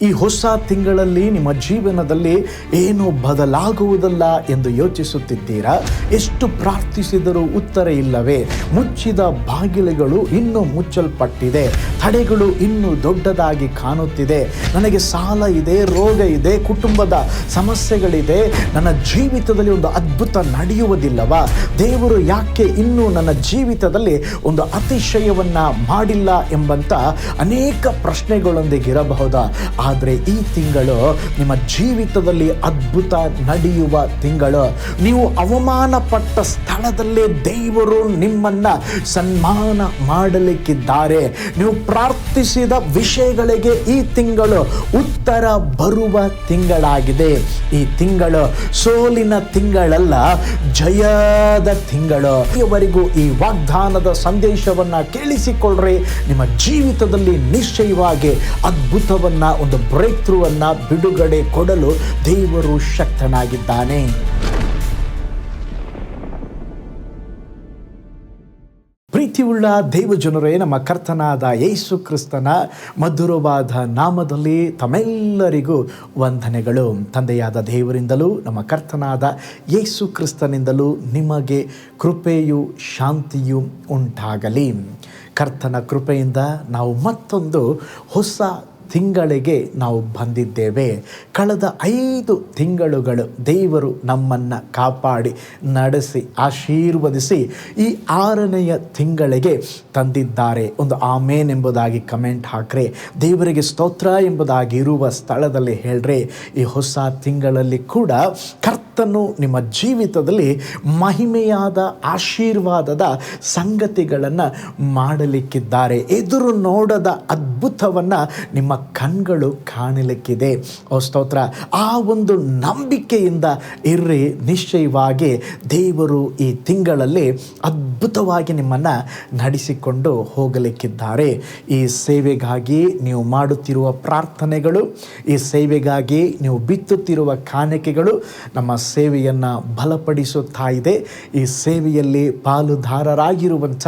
ಈ ಹೊಸ ತಿಂಗಳಲ್ಲಿ ನಿಮ್ಮ ಜೀವನದಲ್ಲಿ ಏನು ಬದಲಾಗುವುದಲ್ಲ ಎಂದು ಯೋಚಿಸುತ್ತಿದ್ದೀರಾ? ಎಷ್ಟು ಪ್ರಾರ್ಥಿಸಿದರೂ ಉತ್ತರ ಇಲ್ಲವೇ? ಮುಚ್ಚಿದ ಬಾಗಿಲುಗಳು ಇನ್ನೂ ಮುಚ್ಚಲ್ಪಟ್ಟಿದೆ, ತಡೆಗಳು ಇನ್ನೂ ದೊಡ್ಡದಾಗಿ ಕಾಣುತ್ತಿದೆ. ನನಗೆ ಸಾಲ ಇದೆ, ರೋಗ ಇದೆ, ಕುಟುಂಬದ ಸಮಸ್ಯೆಗಳಿದೆ, ನನ್ನ ಜೀವಿತದಲ್ಲಿ ಒಂದು ಅದ್ಭುತ ನಡೆಯುವುದಿಲ್ಲವಾ? ದೇವರು ಯಾಕೆ ಇನ್ನೂ ನನ್ನ ಜೀವಿತದಲ್ಲಿ ಒಂದು ಅತಿಶಯವನ್ನ ಮಾಡಿಲ್ಲ ಎಂಬಂತ ಅನೇಕ ಪ್ರಶ್ನೆಗಳೊಂದಿಗೆ ಇರಬಹುದಾ? ಆದರೆ ಈ ತಿಂಗಳು ನಿಮ್ಮ ಜೀವಿತದಲ್ಲಿ ಅದ್ಭುತ ನಡೆಯುವ ತಿಂಗಳು. ನೀವು ಅವಮಾನ ಪಟ್ಟ ಸ್ಥಳದಲ್ಲೇ ದೇವರು ನಿಮ್ಮನ್ನ ಸನ್ಮಾನ ಮಾಡಲಿಕ್ಕಿದ್ದಾರೆ. ನೀವು ಪ್ರಾರ್ಥಿಸಿದ ವಿಷಯಗಳಿಗೆ ಈ ತಿಂಗಳು ಉತ್ತರ ಬರುವ ತಿಂಗಳಾಗಿದೆ. ಈ ತಿಂಗಳು ಸೋಲಿನ ತಿಂಗಳಲ್ಲ, ಜಯದ ತಿಂಗಳು. ಇವರಿಗೂ ಈ ವಾಗ್ದಾನದ ಸಂದೇಶವನ್ನ ಕೇಳಿಸಿಕೊಳ್ಳ್ರಿ. ನಿಮ್ಮ ಜೀವಿತದಲ್ಲಿ ನಿಶ್ಚಯವಾಗಿ ಅದ್ಭುತವನ್ನ, ಒಂದು ಬ್ರೇಕ್ ಥ್ರೂ ಅನ್ನ, ಬಿಡುಗಡೆ ಕೊಡಲು ದೇವರು ಶಕ್ತನಾಗಿದ್ದಾನೆ. ಪ್ರೀತಿಯುಳ್ಳ ದೇವಜನರೇ, ನಮ್ಮ ಕರ್ತನಾದ ಯೇಸು ಕ್ರಿಸ್ತನ ಮಧುರವಾದ ನಾಮದಲ್ಲಿ ತಮ್ಮೆಲ್ಲರಿಗೂ ವಂದನೆಗಳು. ತಂದೆಯಾದ ದೇವರಿಂದಲೂ ನಮ್ಮ ಕರ್ತನಾದ ಯೇಸು ಕ್ರಿಸ್ತನಿಂದಲೂ ನಿಮಗೆ ಕೃಪೆಯು ಶಾಂತಿಯು ಉಂಟಾಗಲಿ. ಕರ್ತನ ಕೃಪೆಯಿಂದ ನಾವು ಮತ್ತೊಂದು ಹೊಸ ತಿಂಗಳಿಗೆ ನಾವು ಬಂದಿದ್ದೇವೆ. ಕಳೆದ 5 ತಿಂಗಳುಗಳು ದೇವರು ನಮ್ಮನ್ನು ಕಾಪಾಡಿ ನಡೆಸಿ ಆಶೀರ್ವದಿಸಿ ಈ 6ನೆಯ ತಿಂಗಳಿಗೆ ತಂದಿದ್ದಾರೆ. ಒಂದು ಆಮೇನ್ ಎಂಬುದಾಗಿ ಕಮೆಂಟ್ ಹಾಕ್ರೆ, ದೇವರಿಗೆ ಸ್ತೋತ್ರ ಎಂಬುದಾಗಿ ಇರುವ ಸ್ಥಳದಲ್ಲಿ ಹೇಳ್ರೆ. ಈ ಹೊಸ ತಿಂಗಳಲ್ಲಿ ಕೂಡ ಕರ್ತನು ನಿಮ್ಮ ಜೀವಿತದಲ್ಲಿ ಮಹಿಮೆಯಾದ ಆಶೀರ್ವಾದದ ಸಂಗತಿಗಳನ್ನು ಮಾಡಲಿಕ್ಕಿದ್ದಾರೆ. ಎದುರು ನೋಡದ ಅದ್ಭುತವನ್ನು ನಿಮ್ಮ ಕಣ್ಗಳು ಕಾಣಲಿಕ್ಕಿದೆ. ಓ ಸ್ತೋತ್ರ! ಆ ಒಂದು ನಂಬಿಕೆಯಿಂದ ಇರ್ರಿ. ನಿಶ್ಚಯವಾಗಿ ದೇವರು ಈ ತಿಂಗಳಲ್ಲಿ ಅದ್ಭುತವಾಗಿ ನಿಮ್ಮನ್ನು ನಡೆಸಿಕೊಂಡು ಹೋಗಲಿಕ್ಕಿದ್ದಾರೆ. ಈ ಸೇವೆಗಾಗಿ ನೀವು ಮಾಡುತ್ತಿರುವ ಪ್ರಾರ್ಥನೆಗಳು, ಈ ಸೇವೆಗಾಗಿ ನೀವು ಬಿತ್ತುತ್ತಿರುವ ಕಾಣಿಕೆಗಳು ನಮ್ಮ ಸೇವೆಯನ್ನು ಬಲಪಡಿಸುತ್ತಾ ಇದೆ. ಈ ಸೇವೆಯಲ್ಲಿ ಪಾಲುದಾರರಾಗಿರುವಂಥ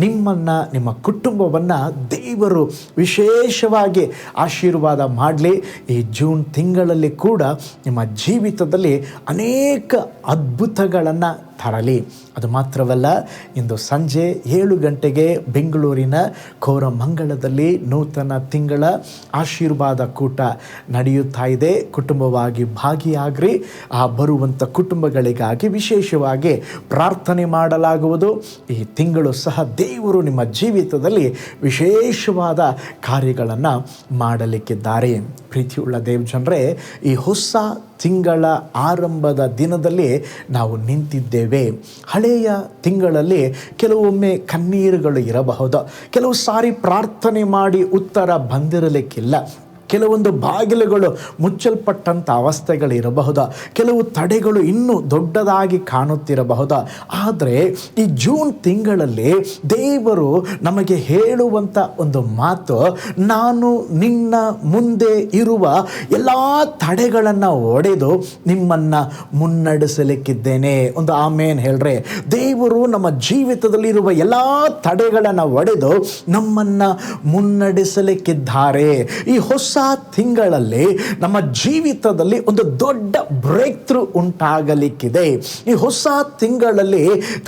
ನಿಮ್ಮನ್ನು, ನಿಮ್ಮ ಕುಟುಂಬವನ್ನು ದೇವರು ವಿಶೇಷವಾಗಿ ಆಶೀರ್ವಾದ ಮಾಡಲಿ. ಈ ಜೂನ್ ತಿಂಗಳಲ್ಲಿ ಕೂಡ ನಿಮ್ಮ ಜೀವಿತದಲ್ಲಿ ಅನೇಕ ಅದ್ಭುತಗಳನ್ನು ತರಲಿ. ಅದು ಮಾತ್ರವಲ್ಲ, ಇಂದು ಸಂಜೆ 7 ಗಂಟೆಗೆ ಬೆಂಗಳೂರಿನ ಕೋರಮಂಗಲದಲ್ಲಿ ನೂತನ ತಿಂಗಳ ಆಶೀರ್ವಾದ ಕೂಟ ನಡೆಯುತ್ತಾ ಇದೆ. ಕುಟುಂಬವಾಗಿ ಭಾಗಿಯಾಗ್ರಿ. ಆ ಬರುವಂಥ ಕುಟುಂಬಗಳಿಗಾಗಿ ವಿಶೇಷವಾಗಿ ಪ್ರಾರ್ಥನೆ ಮಾಡಲಾಗುವುದು. ಈ ತಿಂಗಳು ಸಹ ದೇವರು ನಿಮ್ಮ ಜೀವಿತದಲ್ಲಿ ವಿಶೇಷವಾದ ಕಾರ್ಯಗಳನ್ನು ಮಾಡಲಿಕ್ಕಿದ್ದಾರೆ. ಪ್ರೀತಿಯುಳ್ಳ ದೇವಜನರೇ, ಈ ಹೊಸ ತಿಂಗಳ ಆರಂಭದ ದಿನದಲ್ಲಿ ನಾವು ನಿಂತಿದ್ದೇವೆ. ಹಳೆಯ ತಿಂಗಳಲ್ಲಿ ಕೆಲವೊಮ್ಮೆ ಕಣ್ಣೀರುಗಳು ಇರಬಹುದು. ಕೆಲವು ಸಾರಿ ಪ್ರಾರ್ಥನೆ ಮಾಡಿ ಉತ್ತರ ಬಂದಿರಲಿಕ್ಕಿಲ್ಲ. ಕೆಲವೊಂದು ಬಾಗಿಲುಗಳು ಮುಚ್ಚಲ್ಪಟ್ಟಂಥ ಅವಸ್ಥೆಗಳಿರಬಹುದು. ಕೆಲವು ತಡೆಗಳು ಇನ್ನೂ ದೊಡ್ಡದಾಗಿ ಕಾಣುತ್ತಿರಬಹುದು. ಆದರೆ ಈ ಜೂನ್ ತಿಂಗಳಲ್ಲಿ ದೇವರು ನಮಗೆ ಹೇಳುವಂಥ ಒಂದು ಮಾತು, ನಾನು ನಿನ್ನ ಮುಂದೆ ಇರುವ ಎಲ್ಲ ತಡೆಗಳನ್ನು ಒಡೆದು ನಿಮ್ಮನ್ನು ಮುನ್ನಡೆಸಲಿಕ್ಕಿದ್ದೇನೆ. ಒಂದು ಆಮೇನ್ ಹೇಳ್ರೆ. ದೇವರು ನಮ್ಮ ಜೀವಿತದಲ್ಲಿರುವ ಎಲ್ಲ ತಡೆಗಳನ್ನು ಒಡೆದು ನಮ್ಮನ್ನು ಮುನ್ನಡೆಸಲಿಕ್ಕಿದ್ದಾರೆ. ಈ ಹೊಸ ತಿಂಗಳಲ್ಲಿ ನಮ್ಮ ಜೀವಿತದಲ್ಲಿ ಒಂದು ದೊಡ್ಡ ಬ್ರೇಕ್ ಥ್ರೂ ಉಂಟಾಗಲಿಕ್ಕಿದೆ. ಈ ಹೊಸ ತಿಂಗಳಲ್ಲಿ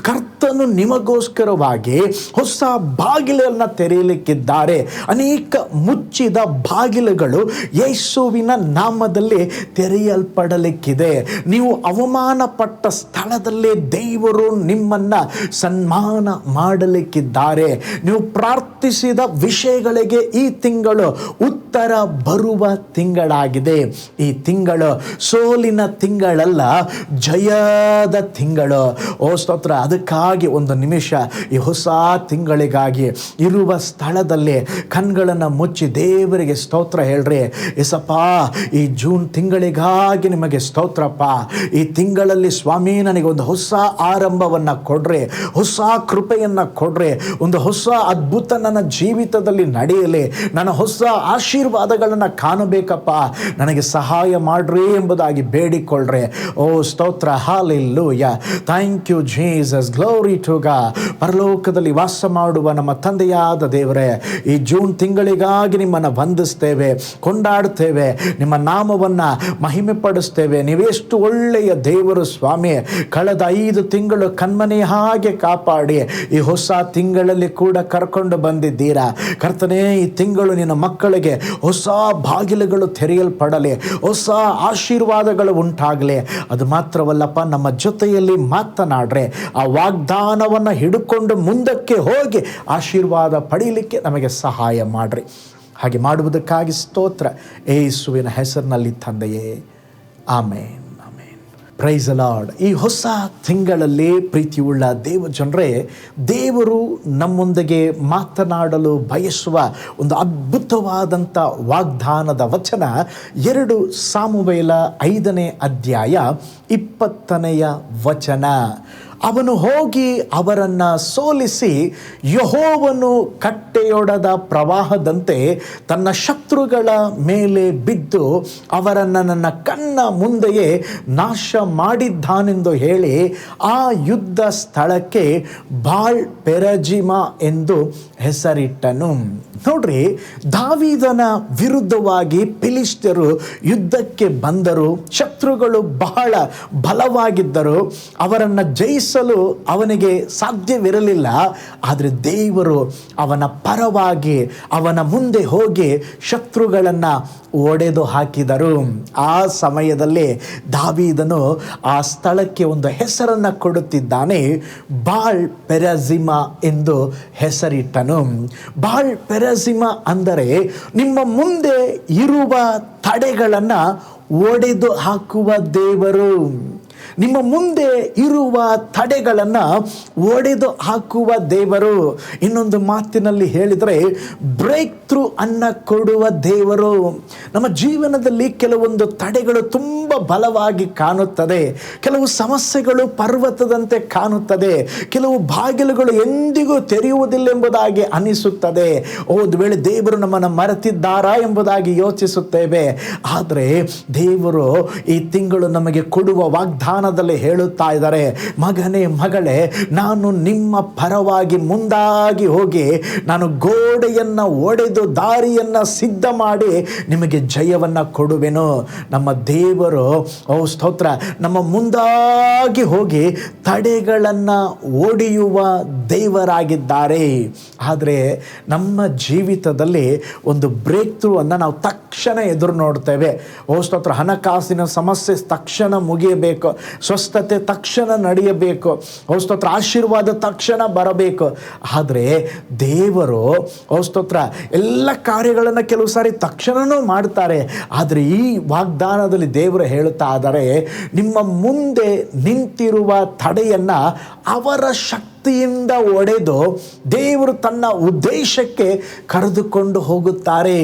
ಕರ್ತನು ನಿಮಗೋಸ್ಕರವಾಗಿ ಹೊಸ ಬಾಗಿಲನ್ನು ತೆರೆಯಲಿಕ್ಕಿದ್ದಾರೆ. ಅನೇಕ ಮುಚ್ಚಿದ ಬಾಗಿಲುಗಳು ಯೇಸುವಿನ ನಾಮದಲ್ಲಿ ತೆರೆಯಲ್ಪಡಲಿಕ್ಕಿದೆ. ನೀವು ಅವಮಾನ ಪಟ್ಟ ಸ್ಥಳದಲ್ಲೇ ದೇವರು ನಿಮ್ಮನ್ನ ಸನ್ಮಾನ ಮಾಡಲಿಕ್ಕಿದ್ದಾರೆ. ನೀವು ಪ್ರಾರ್ಥಿಸಿದ ವಿಷಯಗಳಿಗೆ ಈ ತಿಂಗಳು ಉತ್ತರ ಬರುವ ತಿಂಗಳಾಗಿದೆ. ಈ ತಿಂಗಳು ಸೋಲಿನ ತಿಂಗಳಲ್ಲ, ಜಯದ ತಿಂಗಳು. ಓ ಸ್ತೋತ್ರ! ಅದಕ್ಕಾಗಿ ಒಂದು ನಿಮಿಷ ಈ ಹೊಸ ತಿಂಗಳಿಗಾಗಿ ಇರುವ ಸ್ಥಳದಲ್ಲಿ ಕಣ್ಗಳನ್ನು ಮುಚ್ಚಿ ದೇವರಿಗೆ ಸ್ತೋತ್ರ ಹೇಳ್ರಿ. ಎಸಪ್ಪ, ಈ ಜೂನ್ ತಿಂಗಳಿಗಾಗಿ ನಿಮಗೆ ಸ್ತೋತ್ರಪ್ಪ. ಈ ತಿಂಗಳಲ್ಲಿ ಸ್ವಾಮಿ ನನಗೆ ಒಂದು ಹೊಸ ಆರಂಭವನ್ನು ಕೊಡ್ರಿ, ಹೊಸ ಕೃಪೆಯನ್ನು ಕೊಡ್ರಿ, ಒಂದು ಹೊಸ ಅದ್ಭುತ ನನ್ನ ಜೀವಿತದಲ್ಲಿ ನಡೆಯಲಿ, ನನ್ನ ಹೊಸ ಆಶೀರ್ವಾದಗಳ ಅದ್ಭುತಗಳನ್ನು ಕಾಣಬೇಕಪ್ಪ, ನನಗೆ ಸಹಾಯ ಮಾಡ್ರಿ ಎಂಬುದಾಗಿ ಬೇಡಿಕೊಳ್ಳ್ರೆ. ಓ ಸ್ತೋತ್ರ, hallelujah, thank you Jesus, glory to God. ಪರಲೋಕದಲ್ಲಿ ವಾಸ ಮಾಡುವ ನಮ್ಮ ತಂದೆಯಾದ ದೇವರೇ, ಈ ಜೂನ್ ತಿಂಗಳಿಗಾಗಿ ನಿಮ್ಮನ್ನು ವಂದಿಸ್ತೇವೆ, ಕೊಂಡಾಡ್ತೇವೆ, ನಿಮ್ಮ ನಾಮವನ್ನು ಮಹಿಮೆ ಪಡಿಸ್ತೇವೆ. ನೀವೆಷ್ಟು ಒಳ್ಳೆಯ ದೇವರು ಸ್ವಾಮಿ. ಕಳೆದ 5 ತಿಂಗಳು ಕಣ್ಮನೆ ಹಾಗೆ ಕಾಪಾಡಿ ಈ ಹೊಸ ತಿಂಗಳಲ್ಲಿ ಕೂಡ ಕರ್ಕೊಂಡು ಬಂದಿದ್ದೀರಾ ಕರ್ತನೇ. ಈ ತಿಂಗಳು ನಿನ್ನ ಮಕ್ಕಳಿಗೆ ಹೊಸ ಬಾಗಿಲುಗಳು ತೆರೆಯಲ್ಪಡಲಿ, ಹೊಸ ಆಶೀರ್ವಾದಗಳು ಉಂಟಾಗಲಿ. ಅದು ಮಾತ್ರವಲ್ಲಪ್ಪ, ನಮ್ಮ ಜೊತೆಯಲ್ಲಿ ಮಾತನಾಡ್ರೆ ಆ ವಾಗ್ದಾನವನ್ನು ಹಿಡ್ಕೊಂಡು ಮುಂದಕ್ಕೆ ಹೋಗಿ ಆಶೀರ್ವಾದ ಪಡೀಲಿಕ್ಕೆ ನಮಗೆ ಸಹಾಯ ಮಾಡ್ರಿ. ಹಾಗೆ ಮಾಡುವುದಕ್ಕಾಗಿ ಸ್ತೋತ್ರ, ಯೇಸುವಿನ ಹೆಸರಿನಲ್ಲಿ ತಂದೆಯೇ, ಆಮೇನ್. Praise the lord. ಈ ಹೊಸ ತಿಂಗಳಲ್ಲಿ ಪ್ರೀತಿಯುಳ್ಳ ದೇವ ಜನರೇ, ದೇವರು ನಮ್ಮೊಂದಿಗೆ ಮಾತನಾಡಲು ಬಯಸುವ ಒಂದು ಅದ್ಭುತವಾದಂಥ ವಾಗ್ದಾನದ ವಚನ 2 ಸಾಮುವೇಲ 5ನೇ ಅಧ್ಯಾಯ 20ನೆಯ ವಚನ. ಅವನು ಹೋಗಿ ಅವರನ್ನು ಸೋಲಿಸಿ ಯೆಹೋವನು ಕಟ್ಟೆಯೊಡೆದ ಪ್ರವಾಹದಂತೆ ತನ್ನ ಶತ್ರುಗಳ ಮೇಲೆ ಬಿದ್ದು ಅವರನ್ನು ನನ್ನ ಕಣ್ಣ ಮುಂದೆಯೇ ನಾಶ ಮಾಡಿದ್ದಾನೆಂದು ಹೇಳಿ ಆ ಯುದ್ಧ ಸ್ಥಳಕ್ಕೆ ಬಾಳ್ ಪೆರಜಿಮ ಎಂದು ಹೆಸರಿಟ್ಟನು. ನೋಡ್ರಿ, ದಾವೀದನ ವಿರುದ್ಧವಾಗಿ ಫಿಲಿಷ್ಟಿಯರು ಯುದ್ಧಕ್ಕೆ ಬಂದರು. ಶತ್ರುಗಳು ಬಹಳ ಬಲವಾಗಿದ್ದರು. ಅವರನ್ನು ಜಯಿಸಲು ಅವನಿಗೆ ಸಾಧ್ಯವಿರಲಿಲ್ಲ. ಆದರೆ ದೇವರು ಅವನ ಪರವಾಗಿ ಅವನ ಮುಂದೆ ಹೋಗಿ ಶತ್ರುಗಳನ್ನು ಒಡೆದು ಹಾಕಿದರು. ಆ ಸಮಯದಲ್ಲಿ ದಾವೀದನು ಆ ಸ್ಥಳಕ್ಕೆ ಒಂದು ಹೆಸರನ್ನು ಕೊಡುತ್ತಿದ್ದಾನೆ. ಬಾಳ್ ಪೆರಜಿಮ ಎಂದು ಹೆಸರಿಟ್ಟನು. ಬಾಳ್ ಪೆರಜಿಮ ಅಂದರೆ ನಿಮ್ಮ ಮುಂದೆ ಇರುವ ತಡೆಗಳನ್ನು ಒಡೆದು ಹಾಕುವ ದೇವರು. ನಿಮ್ಮ ಮುಂದೆ ಇರುವ ತಡೆಗಳನ್ನು ಒಡೆದು ಹಾಕುವ ದೇವರು. ಇನ್ನೊಂದು ಮಾತಿನಲ್ಲಿ ಹೇಳಿದರೆ ಬ್ರೇಕ್ ಥ್ರೂ ಅನ್ನು ಕೊಡುವ ದೇವರು. ನಮ್ಮ ಜೀವನದಲ್ಲಿ ಕೆಲವೊಂದು ತಡೆಗಳು ತುಂಬ ಬಲವಾಗಿ ಕಾಣುತ್ತದೆ. ಕೆಲವು ಸಮಸ್ಯೆಗಳು ಪರ್ವತದಂತೆ ಕಾಣುತ್ತದೆ. ಕೆಲವು ಬಾಗಿಲುಗಳು ಎಂದಿಗೂ ತೆರೆಯುವುದಿಲ್ಲ ಎಂಬುದಾಗಿ ಅನಿಸುತ್ತದೆ. ಒಂದು ವೇಳೆ ದೇವರು ನಮ್ಮನ್ನು ಮರೆತಿದ್ದಾರಾ ಎಂಬುದಾಗಿ ಯೋಚಿಸುತ್ತೇವೆ. ಆದರೆ ದೇವರು ಈ ತಿಂಗಳು ನಮಗೆ ಕೊಡುವ ವಾಗ್ದಾನದಲ್ಲಿ ಹೇಳುತ್ತಾ ಇದ್ದಾರೆ, ಮಗನೇ ಮಗಳೇ, ನಾನು ನಿಮ್ಮ ಪರವಾಗಿ ಮುಂದಾಗಿ ಹೋಗಿ ನಾನು ಗೋಡೆಯನ್ನು ಒಡೆದು ದಾರಿಯನ್ನು ಸಿದ್ಧ ಮಾಡಿ ನಿಮಗೆ ಜಯವನ್ನು ಕೊಡುವೆನು. ನಮ್ಮ ದೇವರು, ಓ ಸ್ತೋತ್ರ, ನಮ್ಮ ಮುಂದಾಗಿ ಹೋಗಿ ತಡೆಗಳನ್ನು ಒಡೆಯುವ ದೇವರಾಗಿದ್ದಾರೆ. ಆದರೆ ನಮ್ಮ ಜೀವಿತದಲ್ಲಿ ಒಂದು ಬ್ರೇಕ್ ಥ್ರೂ ಅನ್ನು ನಾವು ತಕ್ಷಣ ಎದುರು ನೋಡ್ತೇವೆ. ಓ ಸ್ತೋತ್ರ, ಹಣಕಾಸಿನ ಸಮಸ್ಯೆ ತಕ್ಷಣ ಮುಗಿಯಬೇಕು, ಸ್ವಸ್ಥತೆ ತಕ್ಷಣ ನಡೆಯಬೇಕು, ಓ ಸ್ತೋತ್ರ, ಆಶೀರ್ವಾದ ತಕ್ಷಣ ಬರಬೇಕು. ಆದರೆ ದೇವರು, ಓ ಸ್ತೋತ್ರ, ಎಲ್ಲ ಕಾರ್ಯಗಳನ್ನು ಕೆಲವು ಸಾರಿ ತಕ್ಷಣನೂ ಮಾಡ್ತಾರೆ. ಆದರೆ ಈ ವಾಗ್ದಾನದಲ್ಲಿ ದೇವರು ಹೇಳುತ್ತಾ ಇದ್ದಾರೆ, ನಿಮ್ಮ ಮುಂದೆ ನಿಂತಿರುವ ತಡೆಯನ್ನು ಅವರ ಶಕ್ತಿಯಿಂದ ಒಡೆದು ದೇವರು ತನ್ನ ಉದ್ದೇಶಕ್ಕೆ ಕರೆದುಕೊಂಡು ಹೋಗುತ್ತಾರೆ.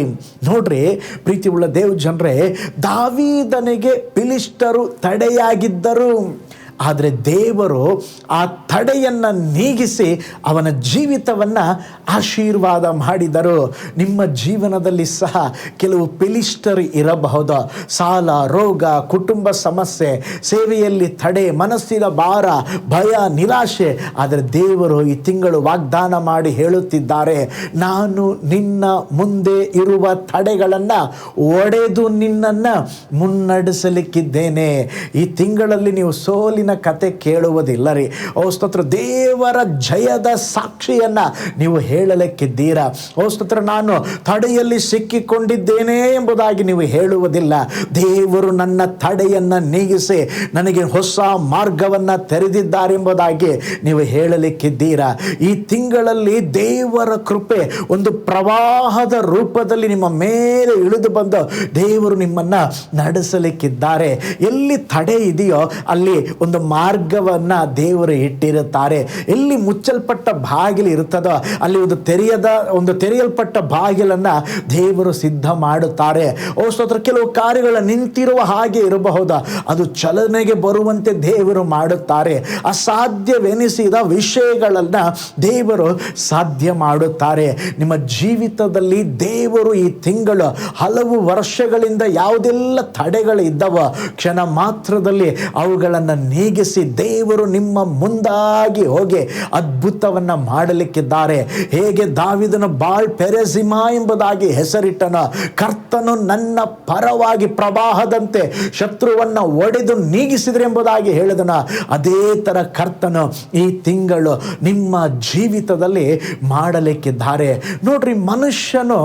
ನೋಡ್ರಿ ಪ್ರೀತಿಯುಳ್ಳ ದೇವ ಜನರೇ, ದಾವೀದನಿಗೆ ಫಿಲಿಷ್ಟಿಯರು ತಡೆಯಾಗಿದ್ದರು. ಆದರೆ ದೇವರು ಆ ತಡೆಯನ್ನು ನೀಗಿಸಿ ಅವನ ಜೀವಿತವನ್ನು ಆಶೀರ್ವಾದ ಮಾಡಿದರು. ನಿಮ್ಮ ಜೀವನದಲ್ಲಿ ಸಹ ಕೆಲವು ಫಿಲಿಷ್ಟಿಯರು ಇರಬಹುದು. ಸಾಲ, ರೋಗ, ಕುಟುಂಬ ಸಮಸ್ಯೆ, ಸೇವೆಯಲ್ಲಿ ತಡೆ, ಮನಸ್ಸಿನ ಭಾರ, ಭಯ, ನಿರಾಶೆ. ಆದರೆ ದೇವರು ಈ ತಿಂಗಳು ವಾಗ್ದಾನ ಮಾಡಿ ಹೇಳುತ್ತಿದ್ದಾರೆ, ನಾನು ನಿನ್ನ ಮುಂದೆ ಇರುವ ತಡೆಗಳನ್ನು ಒಡೆದು ನಿನ್ನನ್ನು ಮುನ್ನಡೆಸಲಿಕ್ಕಿದ್ದೇನೆ. ಈ ತಿಂಗಳಲ್ಲಿ ನೀವು ಸೋಲಿನ ಕತೆ ಕೇಳುವುದಿಲ್ಲ ರೀ. ಓ ಸ್ತೋತ್ರ, ದೇವರ ಜಯದ ಸಾಕ್ಷಿಯನ್ನು ನೀವು ಹೇಳಲಿಕ್ಕಿದ್ದೀರಾ. ಓ ಸ್ತೋತ್ರ, ನಾನು ತಡೆಯಲ್ಲಿ ಸಿಕ್ಕಿಕೊಂಡಿದ್ದೇನೆ ಎಂಬುದಾಗಿ ನೀವು ಹೇಳುವುದಿಲ್ಲ. ದೇವರು ನನ್ನ ತಡೆಯನ್ನು ನೀಗಿಸಿ ನನಗೆ ಹೊಸ ಮಾರ್ಗವನ್ನು ತೆರೆದಿದ್ದಾರೆ ಎಂಬುದಾಗಿ ನೀವು ಹೇಳಲಿಕ್ಕಿದ್ದೀರಾ. ಈ ತಿಂಗಳಲ್ಲಿ ದೇವರ ಕೃಪೆ ಒಂದು ಪ್ರವಾಹದ ರೂಪದಲ್ಲಿ ನಿಮ್ಮ ಮೇಲೆ ಇಳಿದು ಬಂದು ದೇವರು ನಿಮ್ಮನ್ನು ನಡೆಸಲಿಕ್ಕಿದ್ದಾರೆ. ಎಲ್ಲಿ ತಡೆ ಇದೆಯೋ ಅಲ್ಲಿ ಒಂದು ಒಂದು ಮಾರ್ಗವನ್ನು ದೇವರು ಇಟ್ಟಿರುತ್ತಾರೆ. ಎಲ್ಲಿ ಮುಚ್ಚಲ್ಪಟ್ಟ ಬಾಗಿಲು ಇರ್ತದೋ ಅಲ್ಲಿ ಒಂದು ತೆರೆಯಲ್ಪಟ್ಟ ಬಾಗಿಲನ್ನು ದೇವರು ಸಿದ್ಧ ಮಾಡುತ್ತಾರೆ. ಓ ಸ್ತೋತ್ರ, ಕೆಲವು ಕಾರ್ಯಗಳು ನಿಂತಿರುವ ಹಾಗೆ ಇರಬಹುದು, ಅದು ಚಲನೆಗೆ ಬರುವಂತೆ ದೇವರು ಮಾಡುತ್ತಾರೆ. ಅಸಾಧ್ಯವೆನಿಸಿದ ವಿಷಯಗಳನ್ನು ದೇವರು ಸಾಧ್ಯ ಮಾಡುತ್ತಾರೆ. ನಿಮ್ಮ ಜೀವಿತದಲ್ಲಿ ದೇವರು ಈ ತಿಂಗಳು ಹಲವು ವರ್ಷಗಳಿಂದ ಯಾವುದೆಲ್ಲ ತಡೆಗಳು ಇದ್ದವೋ ಕ್ಷಣ ಮಾತ್ರದಲ್ಲಿ ಅವುಗಳನ್ನು ನೀಗಿಸಿ ದೇವರು ನಿಮ್ಮ ಮುಂದಾಗಿ ಹೋಗಿ ಅದ್ಭುತವನ್ನು ಮಾಡಲಿಕ್ಕಿದ್ದಾರೆ. ಹೇಗೆ ದಾವೀದನು ಬಾಳ್ ಪೆರೆಸಿಮಾ ಎಂಬುದಾಗಿ ಹೆಸರಿಟ್ಟನು, ಕರ್ತನು ನನ್ನ ಪರವಾಗಿ ಪ್ರವಾಹದಂತೆ ಶತ್ರುವನ್ನು ಒಡೆದು ನೀಗಿಸಿದ್ರೆ ಎಂಬುದಾಗಿ ಹೇಳಿದನು, ಅದೇ ಥರ ಕರ್ತನು ಈ ತಿಂಗಳು ನಿಮ್ಮ ಜೀವಿತದಲ್ಲಿ ಮಾಡಲಿಕ್ಕಿದ್ದಾರೆ. ನೋಡ್ರಿ, ಮನುಷ್ಯನು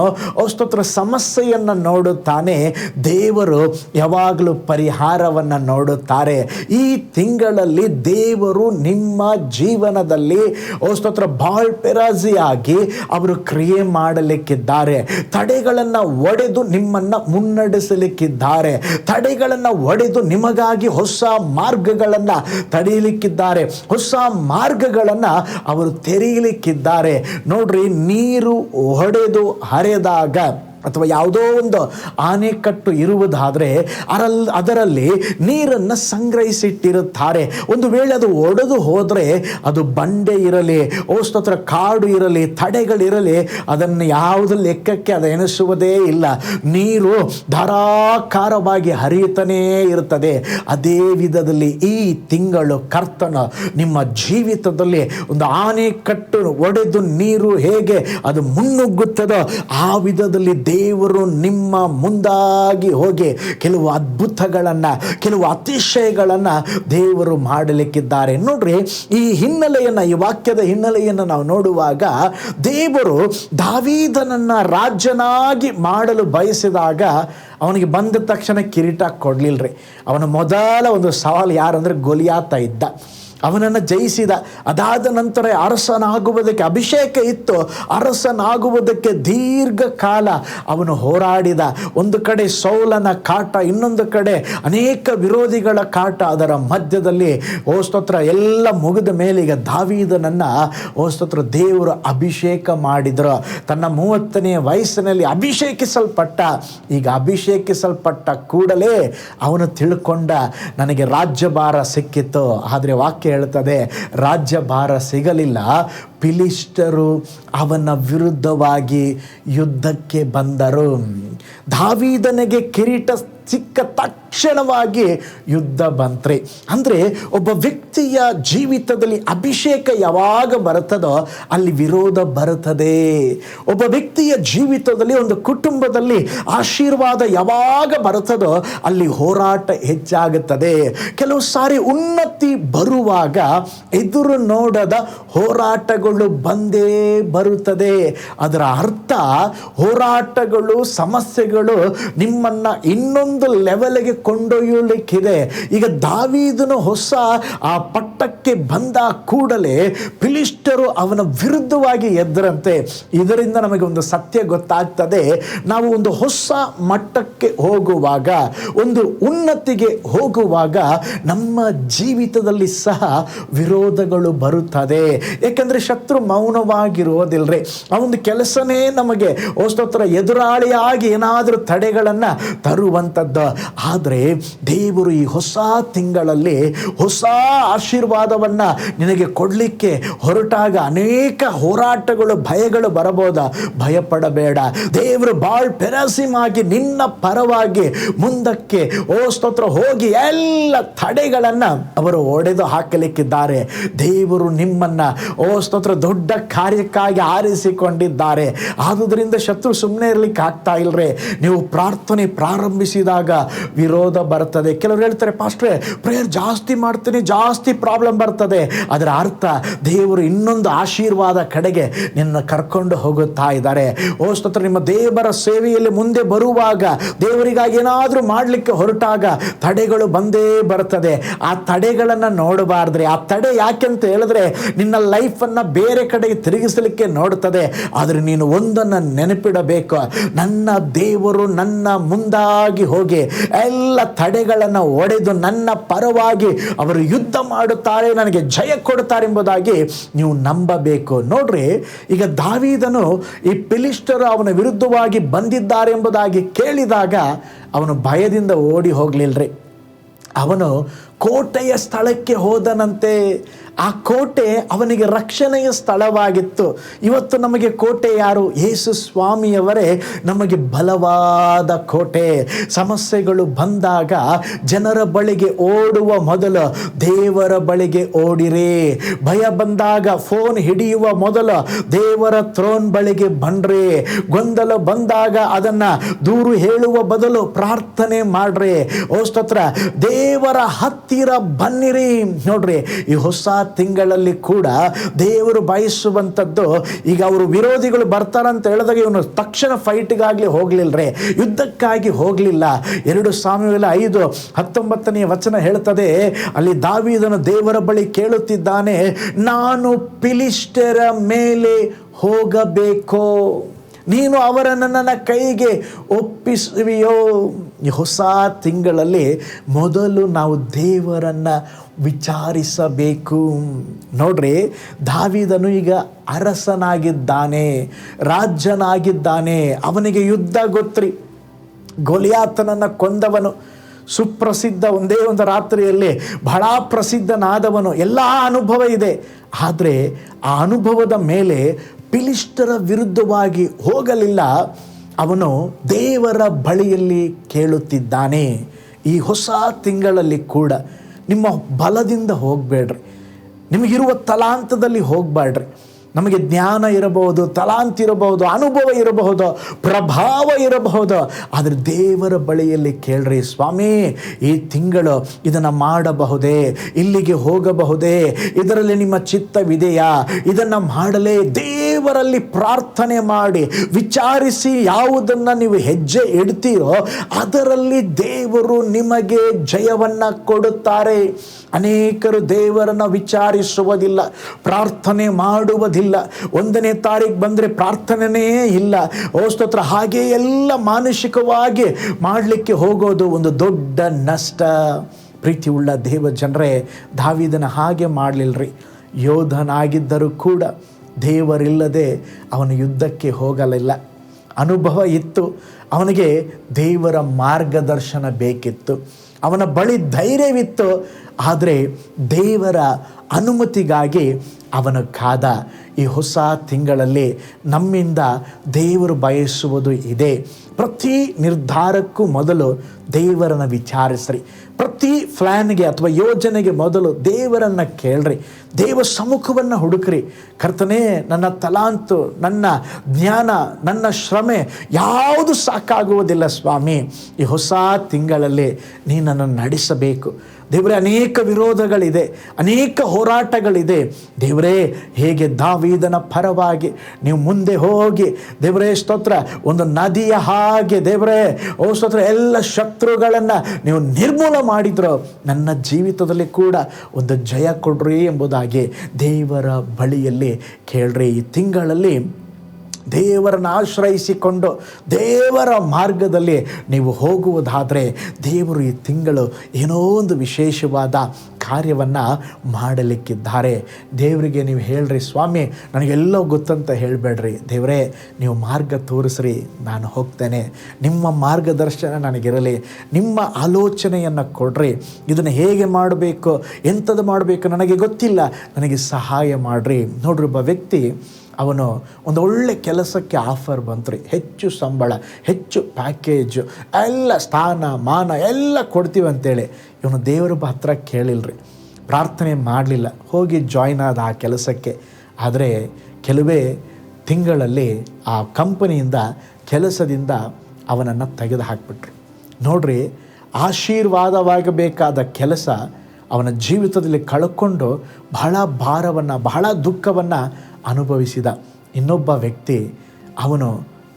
ಸ್ತೋತ್ರ ಸಮಸ್ಯೆಯನ್ನು ನೋಡುತ್ತಾನೆ, ದೇವರು ಯಾವಾಗಲೂ ಪರಿಹಾರವನ್ನು ನೋಡುತ್ತಾರೆ. ಈ ತಿಂಗಳಲ್ಲಿ ದೇವರು ನಿಮ್ಮ ಜೀವನದಲ್ಲಿ ಸ್ತೋತ್ರ ಬಾಳ್ ಪೆರಾಜಿಯಾಗಿ ಅವರು ಕ್ರಿಯೆ ಮಾಡಲಿಕ್ಕಿದ್ದಾರೆ. ತಡೆಗಳನ್ನು ಒಡೆದು ನಿಮ್ಮನ್ನು ಮುನ್ನಡೆಸಲಿಕ್ಕಿದ್ದಾರೆ. ತಡೆಗಳನ್ನು ಒಡೆದು ನಿಮಗಾಗಿ ಹೊಸ ಮಾರ್ಗಗಳನ್ನು ತಡೆಯಲಿಕ್ಕಿದ್ದಾರೆ. ಹೊಸ ಮಾರ್ಗಗಳನ್ನು ಅವರು ತೆರೆಯಲಿಕ್ಕಿದ್ದಾರೆ. ನೋಡ್ರಿ, ನೀರು ಹೊಡೆದು ಹರಿದಾಗ ಅಥವಾ ಯಾವುದೋ ಒಂದು ಆನೆಕಟ್ಟು ಇರುವುದಾದರೆ ಅದರಲ್ಲಿ ನೀರನ್ನು ಸಂಗ್ರಹಿಸಿಟ್ಟಿರುತ್ತಾರೆ. ಒಂದು ವೇಳೆ ಅದು ಒಡೆದು ಹೋದರೆ ಅದು ಬಂಡೆ ಇರಲಿ, ಸ್ತೋತ್ರ ಕಾಡು ಇರಲಿ, ತಡೆಗಳಿರಲಿ, ಅದನ್ನು ಯಾವುದೇ ಲೆಕ್ಕಕ್ಕೆ ಅದು ಎನಿಸುವುದೇ ಇಲ್ಲ. ನೀರು ಧಾರಾಕಾರವಾಗಿ ಹರಿಯುತ್ತಲೇ ಇರುತ್ತದೆ. ಅದೇ ವಿಧದಲ್ಲಿ ಈ ತಿಂಗಳು ಕರ್ತನ ನಿಮ್ಮ ಜೀವಿತದಲ್ಲಿ ಒಂದು ಆನೆಕಟ್ಟು ಒಡೆದು ನೀರು ಹೇಗೆ ಅದು ಮುನ್ನುಗ್ಗುತ್ತದೋ ಆ ವಿಧದಲ್ಲಿ ದೇವರು ನಿಮ್ಮ ಮುಂದಾಗಿ ಹೋಗಿ ಕೆಲವು ಅದ್ಭುತಗಳನ್ನು, ಕೆಲವು ಅತಿಶಯಗಳನ್ನು ದೇವರು ಮಾಡಲಿಕ್ಕಿದ್ದಾರೆ. ನೋಡ್ರಿ, ಈ ಹಿನ್ನೆಲೆಯನ್ನು, ಈ ವಾಕ್ಯದ ಹಿನ್ನೆಲೆಯನ್ನು ನಾವು ನೋಡುವಾಗ ದೇವರು ದಾವೀದನನ್ನು ರಾಜನಾಗಿ ಮಾಡಲು ಬಯಸಿದಾಗ ಅವನಿಗೆ ಬಂದ ತಕ್ಷಣ ಕಿರೀಟ ಕೊಡಲಿಲ್ಲರಿ. ಅವನ ಮೊದಲ ಒಂದು ಸವಾಲು ಯಾರಂದರೆ ಗೊಲಿಯಾತ ಇದ್ದ. ಅವನನ್ನು ಜಯಿಸಿದ. ಅದಾದ ನಂತರ ಅರಸನಾಗುವುದಕ್ಕೆ ಅಭಿಷೇಕ ಇತ್ತು. ಅರಸನಾಗುವುದಕ್ಕೆ ದೀರ್ಘಕಾಲ ಅವನು ಹೋರಾಡಿದ. ಒಂದು ಕಡೆ ಸೌಲನ ಕಾಟ, ಇನ್ನೊಂದು ಕಡೆ ಅನೇಕ ವಿರೋಧಿಗಳ ಕಾಟ. ಅದರ ಮಧ್ಯದಲ್ಲಿ ಸ್ತೋತ್ರ ಎಲ್ಲ ಮುಗಿದ ಮೇಲೆ ಈಗ ದಾವೀದನನ್ನು ಸ್ತೋತ್ರ ದೇವರು ಅಭಿಷೇಕ ಮಾಡಿದರು. ತನ್ನ 30ನೇ ವಯಸ್ಸಿನಲ್ಲಿ ಅಭಿಷೇಕಿಸಲ್ಪಟ್ಟ. ಈಗ ಅಭಿಷೇಕಿಸಲ್ಪಟ್ಟ ಕೂಡಲೇ ಅವನು ತಿಳ್ಕೊಂಡ, ನನಗೆ ರಾಜ್ಯಭಾರ ಸಿಕ್ಕಿತ್ತು. ಆದರೆ ವಾಕ್ಯ ಹೇಳ್ತದೆ, ರಾಜ್ಯಭಾರ ಸಿಗಲಿಲ್ಲ. ಫಿಲಿಷ್ಟರು ಅವನ ವಿರುದ್ಧವಾಗಿ ಯುದ್ಧಕ್ಕೆ ಬಂದರು. ದಾವೀದನಿಗೆ ಕಿರೀಟ ಸಿಕ್ಕ ತಕ್ಷಣವಾಗಿ ಯುದ್ಧ ಬಂತ್ರಿ. ಅಂದರೆ ಒಬ್ಬ ವ್ಯಕ್ತಿಯ ಜೀವಿತದಲ್ಲಿ ಅಭಿಷೇಕ ಯಾವಾಗ ಬರುತ್ತದೋ ಅಲ್ಲಿ ವಿರೋಧ ಬರುತ್ತದೆ. ಒಬ್ಬ ವ್ಯಕ್ತಿಯ ಜೀವಿತದಲ್ಲಿ, ಒಂದು ಕುಟುಂಬದಲ್ಲಿ ಆಶೀರ್ವಾದ ಯಾವಾಗ ಬರುತ್ತದೋ ಅಲ್ಲಿ ಹೋರಾಟ ಹೆಚ್ಚಾಗುತ್ತದೆ. ಕೆಲವು ಸಾರಿ ಉನ್ನತಿ ಬರುವಾಗ ಎದುರು ನೋಡದ ಹೋರಾಟಗಳು ಬಂದೇ ಬರುತ್ತದೆ. ಅದರ ಅರ್ಥ ಹೋರಾಟಗಳು, ಸಮಸ್ಯೆಗಳು ನಿಮ್ಮನ್ನು ಇನ್ನೊಂದು ಲೆವೆಲ್ಗೆ ಕೊಂಡೊಯ್ಯಲಿಕ್ಕಿದೆ. ಈಗ ದಾವೀದನು ಹೊಸ ಆ ಪಟ್ಟಕ್ಕೆ ಬಂದ ಕೂಡಲೇ ಫಿಲಿಷ್ಟರು ಅವನ ವಿರುದ್ಧವಾಗಿ ಎದ್ದರಂತೆ. ಇದರಿಂದ ನಮಗೆ ಒಂದು ಸತ್ಯ ಗೊತ್ತಾಗ್ತದೆ. ನಾವು ಒಂದು ಹೊಸ ಮಟ್ಟಕ್ಕೆ ಹೋಗುವಾಗ, ಒಂದು ಉನ್ನತಿಗೆ ಹೋಗುವಾಗ ನಮ್ಮ ಜೀವಿತದಲ್ಲಿ ಸಹ ವಿರೋಧಗಳು ಬರುತ್ತದೆ. ಯಾಕಂದರೆ ಶತ್ರು ಮೌನವಾಗಿರೋದಿಲ್ರಿ. ಆ ಒಂದು ಕೆಲಸನೇ ನಮಗೆ ಸ್ತೋತ್ರ ಎದುರಾಳಿಯಾಗಿ ಏನಾದರೂ ತಡೆಗಳನ್ನು ತರುವಂಥದ್ದು. ಆದರೆ ದೇವರು ಈ ಹೊಸ ತಿಂಗಳಲ್ಲಿ ಹೊಸ ಆಶೀರ್ವಾದವನ್ನು ನಿನಗೆ ಕೊಡಲಿಕ್ಕೆ ಹೊರಟಾಗ ಅನೇಕ ಹೋರಾಟಗಳು, ಭಯಗಳು ಬರಬಹುದು. ಭಯಪಡಬೇಡ. ದೇವರು ಬಾಳ್ ಪೆರಾಸಿಮಾಗಿ ನಿನ್ನ ಪರವಾಗಿ ಮುಂದಕ್ಕೆ ಸ್ತೋತ್ರ ಹೋಗಿ ಎಲ್ಲ ತಡೆಗಳನ್ನು ಅವರು ಒಡೆದು ಹಾಕಲಿಕ್ಕಿದ್ದಾರೆ. ದೇವರು ನಿಮ್ಮನ್ನು ಸ್ತೋತ್ರ ದೊಡ್ಡ ಕಾರ್ಯಕ್ಕಾಗಿ ಆರಿಸಿಕೊಂಡಿದ್ದಾರೆ. ಆದುದರಿಂದ ಶತ್ರು ಸುಮ್ಮನೆ ಇರಲಿಕ್ಕೆ ಆಗ್ತಾ ಇಲ್ರಿ. ನೀವು ಪ್ರಾರ್ಥನೆ ಪ್ರಾರಂಭಿಸಿದಾಗ ವಿರೋಧ ಬರ್ತದೆ. ಕೆಲವರು ಹೇಳ್ತಾರೆ, ಪಾಸ್ಟ್ರೇ ಪ್ರೇಯರ್ ಜಾಸ್ತಿ ಮಾಡ್ತೀನಿ, ಜಾಸ್ತಿ ಪ್ರಾಬ್ಲಮ್ ಬರ್ತದೆ. ಅದರ ಅರ್ಥ ದೇವರು ಇನ್ನೊಂದು ಆಶೀರ್ವಾದ ಕಡೆಗೆ ನಿನ್ನ ಕರ್ಕೊಂಡು ಹೋಗುತ್ತಾ ಇದ್ದಾರೆ. ಸ್ತೋತ್ರ, ನಿಮ್ಮ ದೇವರ ಸೇವೆಯಲ್ಲಿ ಮುಂದೆ ಬರುವಾಗ, ದೇವರಿಗಾಗಿ ಏನಾದರೂ ಮಾಡಲಿಕ್ಕೆ ಹೊರಟಾಗ ತಡೆಗಳು ಬಂದೇ ಬರ್ತದೆ. ಆ ತಡೆಗಳನ್ನು ನೋಡಬಾರ್ದ್ರಿ. ಆ ತಡೆ ಯಾಕೆಂತ ಹೇಳಿದ್ರೆ ನಿನ್ನ ಲೈಫನ್ನು ಬೇರೆ ಕಡೆಗೆ ತಿರುಗಿಸಲಿಕ್ಕೆ ನೋಡುತ್ತದೆ. ಆದರೆ ನೀನು ಒಂದನ್ನು ನೆನಪಿಡಬೇಕು, ನನ್ನ ದೇವರು ನನ್ನ ಮುಂದಾಗಿ ಹೋಗಿ ಎಲ್ಲ ತಡೆಗಳನ್ನು ಒಡೆದು ನನ್ನ ಪರವಾಗಿ ಅವರು ಯುದ್ಧ ಮಾಡುತ್ತಾರೆ, ನನಗೆ ಜಯ ಕೊಡುತ್ತಾರೆ ಎಂಬುದಾಗಿ ನೀವು ನಂಬಬೇಕು. ನೋಡ್ರಿ, ಈಗ ದಾವೀದನು ಈ ಫಿಲಿಷ್ಟಿಯರು ಅವನ ವಿರುದ್ಧವಾಗಿ ಬಂದಿದ್ದಾರೆ ಎಂಬುದಾಗಿ ಕೇಳಿದಾಗ ಅವನು ಭಯದಿಂದ ಓಡಿ ಹೋಗಲಿಲ್ಲರಿ. ಅವನು ಕೋಟೆಯ ಸ್ಥಳಕ್ಕೆ ಹೋದನಂತೆ. ಆ ಕೋಟೆ ಅವನಿಗೆ ರಕ್ಷಣೆಯ ಸ್ಥಳವಾಗಿತ್ತು. ಇವತ್ತು ನಮಗೆ ಕೋಟೆ ಯಾರು? ಯೇಸು ಸ್ವಾಮಿಯವರೇ ನಮಗೆ ಬಲವಾದ ಕೋಟೆ. ಸಮಸ್ಯೆಗಳು ಬಂದಾಗ ಜನರ ಬಳಿಗೆ ಓಡುವ ಮೊದಲು ದೇವರ ಬಳಿಗೆ ಓಡಿರಿ. ಭಯ ಬಂದಾಗ ಫೋನ್ ಹಿಡಿಯುವ ಮೊದಲು ದೇವರ ಥ್ರೋನ್ ಬಳಿಗೆ ಬನ್ರಿ. ಗೊಂದಲ ಬಂದಾಗ ಅದನ್ನು ದೂರು ಹೇಳುವ ಬದಲು ಪ್ರಾರ್ಥನೆ ಮಾಡ್ರಿ. ಓ ಸ್ತೋತ್ರ, ದೇವರ ಹತ್ತಿರ ಬನ್ನಿರಿ. ನೋಡ್ರಿ, ಈ ಹೊಸ ತಿಂಗಳಲ್ಲಿ ಕೂಡ ದೇವರು ಬಯಸುವಂಥದ್ದು, ಈಗ ಅವರು ವಿರೋಧಿಗಳು ಬರ್ತಾರಂತ ಹೇಳಿದಾಗ ಇವನು ತಕ್ಷಣ ಫೈಟ್ಗಾಗಲಿ ಹೋಗಲಿಲ್ಲರೆ, ಯುದ್ಧಕ್ಕಾಗಿ ಹೋಗಲಿಲ್ಲ. 2 ಸಾಮುವೇಲ 5:19 ಹೇಳ್ತದೆ, ಅಲ್ಲಿ ದಾವೀದನು ದೇವರ ಬಳಿ ಕೇಳುತ್ತಿದ್ದಾನೆ, ನಾನು ಫಿಲಿಷ್ಟಿಯರ ಮೇಲೆ ಹೋಗಬೇಕೋ, ನೀನು ಅವರನ್ನು ನನ್ನ ಕೈಗೆ ಒಪ್ಪಿಸುವಿಯೋ? ಈ ಹೊಸ ತಿಂಗಳಲ್ಲಿ ಮೊದಲು ನಾವು ದೇವರನ್ನು ವಿಚಾರಿಸಬೇಕು. ನೋಡ್ರಿ, ದಾವೀದನು ಈಗ ಅರಸನಾಗಿದ್ದಾನೆ, ರಾಜನಾಗಿದ್ದಾನೆ. ಅವನಿಗೆ ಯುದ್ಧ ಗೊತ್ತ್ರಿ. ಗೊಲಿಯಾತನನ್ನು ಕೊಂದವನು, ಸುಪ್ರಸಿದ್ಧ, ಒಂದೇ ಒಂದು ರಾತ್ರಿಯಲ್ಲಿ ಬಹಳ ಪ್ರಸಿದ್ಧನಾದವನು, ಎಲ್ಲ ಅನುಭವ ಇದೆ. ಆದರೆ ಆ ಅನುಭವದ ಮೇಲೆ ಫಿಲಿಷ್ಟಿಯರ ವಿರುದ್ಧವಾಗಿ ಹೋಗಲಿಲ್ಲ. ಅವನು ದೇವರ ಬಳಿಯಲ್ಲಿ ಕೇಳುತ್ತಿದ್ದಾನೆ. ಈ ಹೊಸ ತಿಂಗಳಲ್ಲಿ ಕೂಡ ನಿಮ್ಮ ಬಲದಿಂದ ಹೋಗಬೇಡ್ರಿ, ನಿಮಗಿರುವ ತಲಾಂತದಲ್ಲಿ ಹೋಗಬೇಡ್ರಿ. ನಮಗೆ ಜ್ಞಾನ ಇರಬಹುದು, ತಲಾಂತ ಇರಬಹುದು, ಅನುಭವ ಇರಬಹುದು, ಪ್ರಭಾವ ಇರಬಹುದು, ಆದರೆ ದೇವರ ಬಳಿಯಲ್ಲಿ ಕೇಳ್ರಿ, ಸ್ವಾಮಿ ಈ ತಿಂಗಳು ಇದನ್ನು ಮಾಡಬಹುದೇ, ಇಲ್ಲಿಗೆ ಹೋಗಬಹುದೇ, ಇದರಲ್ಲಿ ನಿಮ್ಮ ಚಿತ್ತವಿದೆಯಾ, ಇದನ್ನು ಮಾಡಲೇ? ದೇವರಲ್ಲಿ ಪ್ರಾರ್ಥನೆ ಮಾಡಿ ವಿಚಾರಿಸಿ ಯಾವುದನ್ನು ನೀವು ಹೆಜ್ಜೆ ಇಡ್ತೀರೋ ಅದರಲ್ಲಿ ದೇವರು ನಿಮಗೆ ಜಯವನ್ನು ಕೊಡುತ್ತಾರೆ. ಅನೇಕರು ದೇವರನ್ನು ವಿಚಾರಿಸುವುದಿಲ್ಲ, ಪ್ರಾರ್ಥನೆ ಮಾಡುವುದಿಲ್ಲ. 1ನೇ ತಾರೀಕು ಬಂದರೆ ಪ್ರಾರ್ಥನೆಯೇ ಇಲ್ಲ. ಓ ಸ್ತೋತ್ರ, ಹಾಗೆ ಎಲ್ಲ ಮಾನಸಿಕವಾಗಿ ಮಾಡಲಿಕ್ಕೆ ಹೋಗೋದು ಒಂದು ದೊಡ್ಡ ನಷ್ಟ. ಪ್ರೀತಿ ಉಳ್ಳ ದೇವ ಜನರೇ, ದಾವೀದನ ಹಾಗೆ ಮಾಡಲಿಲ್ಲರಿ. ಯೋಧನಾಗಿದ್ದರೂ ಕೂಡ ದೇವರಿಲ್ಲದೆ ಅವನು ಯುದ್ಧಕ್ಕೆ ಹೋಗಲಿಲ್ಲ. ಅನುಭವ ಇತ್ತು, ಅವನಿಗೆ ದೇವರ ಮಾರ್ಗದರ್ಶನ ಬೇಕಿತ್ತು, ಅವನ ಬಳಿ ಧೈರ್ಯವಿತ್ತು. ಆದರೆ ದೇವರ ಅನುಮತಿಗಾಗಿ ಅವನು ಕಾದ. ಈ ಹೊಸ ತಿಂಗಳಲ್ಲಿ ನಮ್ಮಿಂದ ದೇವರು ಬಯಸುವುದು ಇದೆ. ಪ್ರತಿ ನಿರ್ಧಾರಕ್ಕೂ ಮೊದಲು ದೇವರನ್ನು ವಿಚಾರಿಸ್ರಿ. ಪ್ರತಿ ಪ್ಲ್ಯಾನ್ಗೆ ಅಥವಾ ಯೋಜನೆಗೆ ಮೊದಲು ದೇವರನ್ನು ಕೇಳ್ರಿ. ದೇವ ಸಮ್ಮುಖವನ್ನು ಹುಡುಕ್ರಿ. ಕರ್ತನೇ, ನನ್ನ ತಲಾಂತು, ನನ್ನ ಜ್ಞಾನ, ನನ್ನ ಶ್ರಮೆ ಯಾವುದು ಸಾಕಾಗುವುದಿಲ್ಲ ಸ್ವಾಮಿ. ಈ ಹೊಸ ತಿಂಗಳಲ್ಲಿ ನೀನನ್ನು ನಡೆಸಬೇಕು. ದೇವರೇ, ಅನೇಕ ವಿರೋಧಗಳಿದೆ, ಅನೇಕ ಹೋರಾಟಗಳಿದೆ. ದೇವರೇ, ಹೇಗೆ ದಾವೀದನ ಪರವಾಗಿ ನೀವು ಮುಂದೆ ಹೋಗಿ ದೇವರೇ ಸ್ತೋತ್ರ, ಒಂದು ನದಿಯ ಹಾಗೆ ದೇವರೇ ಓ ಸ್ತೋತ್ರ, ಎಲ್ಲ ಶತ್ರುಗಳನ್ನು ನೀವು ನಿರ್ಮೂಲ ಮಾಡಿದ್ರು, ನನ್ನ ಜೀವಿತದಲ್ಲಿ ಕೂಡ ಒಂದು ಜಯ ಕೊಡ್ರಿ ಎಂಬುದಾಗಿ ದೇವರ ಬಳಿಯಲ್ಲಿ ಕೇಳ್ರಿ. ಈ ತಿಂಗಳಲ್ಲಿ ದೇವರನ್ನು ಆಶ್ರಯಿಸಿಕೊಂಡು ದೇವರ ಮಾರ್ಗದಲ್ಲಿ ನೀವು ಹೋಗುವುದಾದರೆ ದೇವರು ಈ ತಿಂಗಳು ಏನೋ ಒಂದು ವಿಶೇಷವಾದ ಕಾರ್ಯವನ್ನು ಮಾಡಲಿಕ್ಕಿದ್ದಾರೆ. ದೇವರಿಗೆ ನೀವು ಹೇಳ್ರಿ, ಸ್ವಾಮಿ ನನಗೆಲ್ಲೋ ಗೊತ್ತಂತ ಹೇಳಬೇಡ್ರಿ, ದೇವರೇ ನೀವು ಮಾರ್ಗ ತೋರಿಸ್ರಿ, ನಾನು ಹೋಗ್ತೇನೆ, ನಿಮ್ಮ ಮಾರ್ಗದರ್ಶನ ನನಗಿರಲಿ, ನಿಮ್ಮ ಆಲೋಚನೆಯನ್ನು ಕೊಡ್ರಿ, ಇದನ್ನು ಹೇಗೆ ಮಾಡಬೇಕು, ಎಂಥದ್ದು ಮಾಡಬೇಕು ನನಗೆ ಗೊತ್ತಿಲ್ಲ, ನನಗೆ ಸಹಾಯ ಮಾಡಿರಿ. ನೋಡ್ರಿ, ಒಬ್ಬ ವ್ಯಕ್ತಿ ಅವನು ಒಂದು ಒಳ್ಳೆ ಕೆಲಸಕ್ಕೆ ಆಫರ್ ಬಂತ್ರಿ, ಹೆಚ್ಚು ಸಂಬಳ, ಹೆಚ್ಚು ಪ್ಯಾಕೇಜು, ಎಲ್ಲ ಸ್ಥಾನ ಮಾನ ಎಲ್ಲ ಕೊಡ್ತೀವಿ ಅಂತೇಳಿ ಇವನು ದೇವರ ಹತ್ರ ಕೇಳಿಲ್ರಿ, ಪ್ರಾರ್ಥನೆ ಮಾಡಲಿಲ್ಲ, ಹೋಗಿ ಜಾಯ್ನ್ ಆದ ಆ ಕೆಲಸಕ್ಕೆ. ಆದರೆ ಕೆಲವೇ ತಿಂಗಳಲ್ಲಿ ಆ ಕಂಪನಿಯಿಂದ ಕೆಲಸದಿಂದ ಅವನನ್ನು ತೆಗೆದು ಹಾಕಿಬಿಟ್ರು. ನೋಡ್ರಿ, ಆಶೀರ್ವಾದವಾಗಬೇಕಾದ ಕೆಲಸ ಅವನ ಜೀವಿತದಲ್ಲಿ ಕಳ್ಕೊಂಡು ಬಹಳ ಭಾರವನ್ನು, ಬಹಳ ದುಃಖವನ್ನು ಅನುಭವಿಸಿದ. ಇನ್ನೊಬ್ಬ ವ್ಯಕ್ತಿ ಅವನು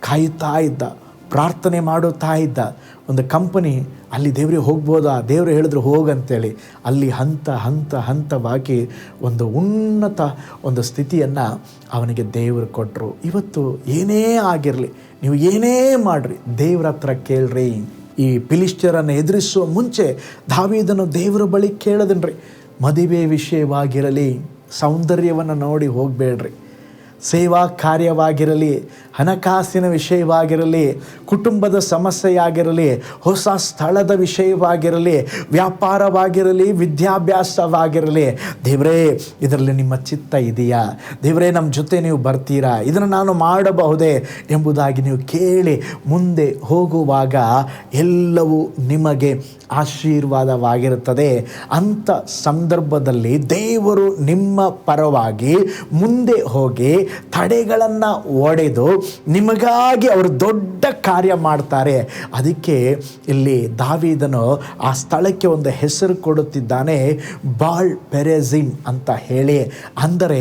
ಕಾಯುತ್ತಾ ಇದ್ದ, ಪ್ರಾರ್ಥನೆ ಮಾಡುತ್ತಾ ಇದ್ದ. ಒಂದು ಕಂಪನಿ, ಅಲ್ಲಿ ದೇವರಿಗೆ ಹೋಗ್ಬೋದಾ, ದೇವರು ಹೇಳಿದ್ರು ಹೋಗಂತೇಳಿ ಅಲ್ಲಿ ಹಂತವಾಗಿ ಒಂದು ಉನ್ನತ ಒಂದು ಸ್ಥಿತಿಯನ್ನು ಅವನಿಗೆ ದೇವರು ಕೊಟ್ಟರು. ಇವತ್ತು ಏನೇ ಆಗಿರಲಿ, ನೀವು ಏನೇ ಮಾಡಿರಿ, ದೇವ್ರ ಹತ್ರ ಕೇಳ್ರಿ. ಈ ಫಿಲಿಷ್ಟಿಯರನ್ನು ಎದುರಿಸುವ ಮುಂಚೆ ದಾವೀದನು ದೇವರ ಬಳಿ ಕೇಳದನ್ರಿ, ಮದುವೆ ವಿಷಯವಾಗಿರಲಿ, ಸೌಂದರ್ಯವನ್ನು ನೋಡಿ ಹೋಗಬೇಡ್ರಿ, ಸೇವಾ ಕಾರ್ಯವಾಗಿರಲಿ, ಹಣಕಾಸಿನ ವಿಷಯವಾಗಿರಲಿ, ಕುಟುಂಬದ ಸಮಸ್ಯೆಯಾಗಿರಲಿ, ಹೊಸ ಸ್ಥಳದ ವಿಷಯವಾಗಿರಲಿ, ವ್ಯಾಪಾರವಾಗಿರಲಿ, ವಿದ್ಯಾಭ್ಯಾಸವಾಗಿರಲಿ, ದೇವರೇ ಇದರಲ್ಲಿ ನಿಮ್ಮ ಚಿತ್ತ ಇದೆಯಾ, ದೇವರೇ ನಮ್ಮ ಜೊತೆ ನೀವು ಬರ್ತೀರಾ, ಇದನ್ನು ನಾನು ಮಾಡಬಹುದೇ ಎಂಬುದಾಗಿ ನೀವು ಕೇಳಿ ಮುಂದೆ ಹೋಗುವಾಗ ಎಲ್ಲವೂ ನಿಮಗೆ ಆಶೀರ್ವಾದವಾಗಿರುತ್ತದೆ. ಅಂಥ ಸಂದರ್ಭದಲ್ಲಿ ದೇವರು ನಿಮ್ಮ ಪರವಾಗಿ ಮುಂದೆ ಹೋಗಿ ತಡೆಗಳನ್ನು ಒಡೆದು ನಿಮಗಾಗಿ ಅವರು ದೊಡ್ಡ ಕಾರ್ಯ ಮಾಡ್ತಾರೆ. ಅದಕ್ಕೆ ಇಲ್ಲಿ ದಾವೀದನು ಆ ಸ್ಥಳಕ್ಕೆ ಒಂದು ಹೆಸರು ಕೊಡುತ್ತಿದ್ದಾನೆ, ಬಾಳ್ ಪೆರೆಜಿಮ್ ಅಂತ ಹೇಳಿ. ಅಂದರೆ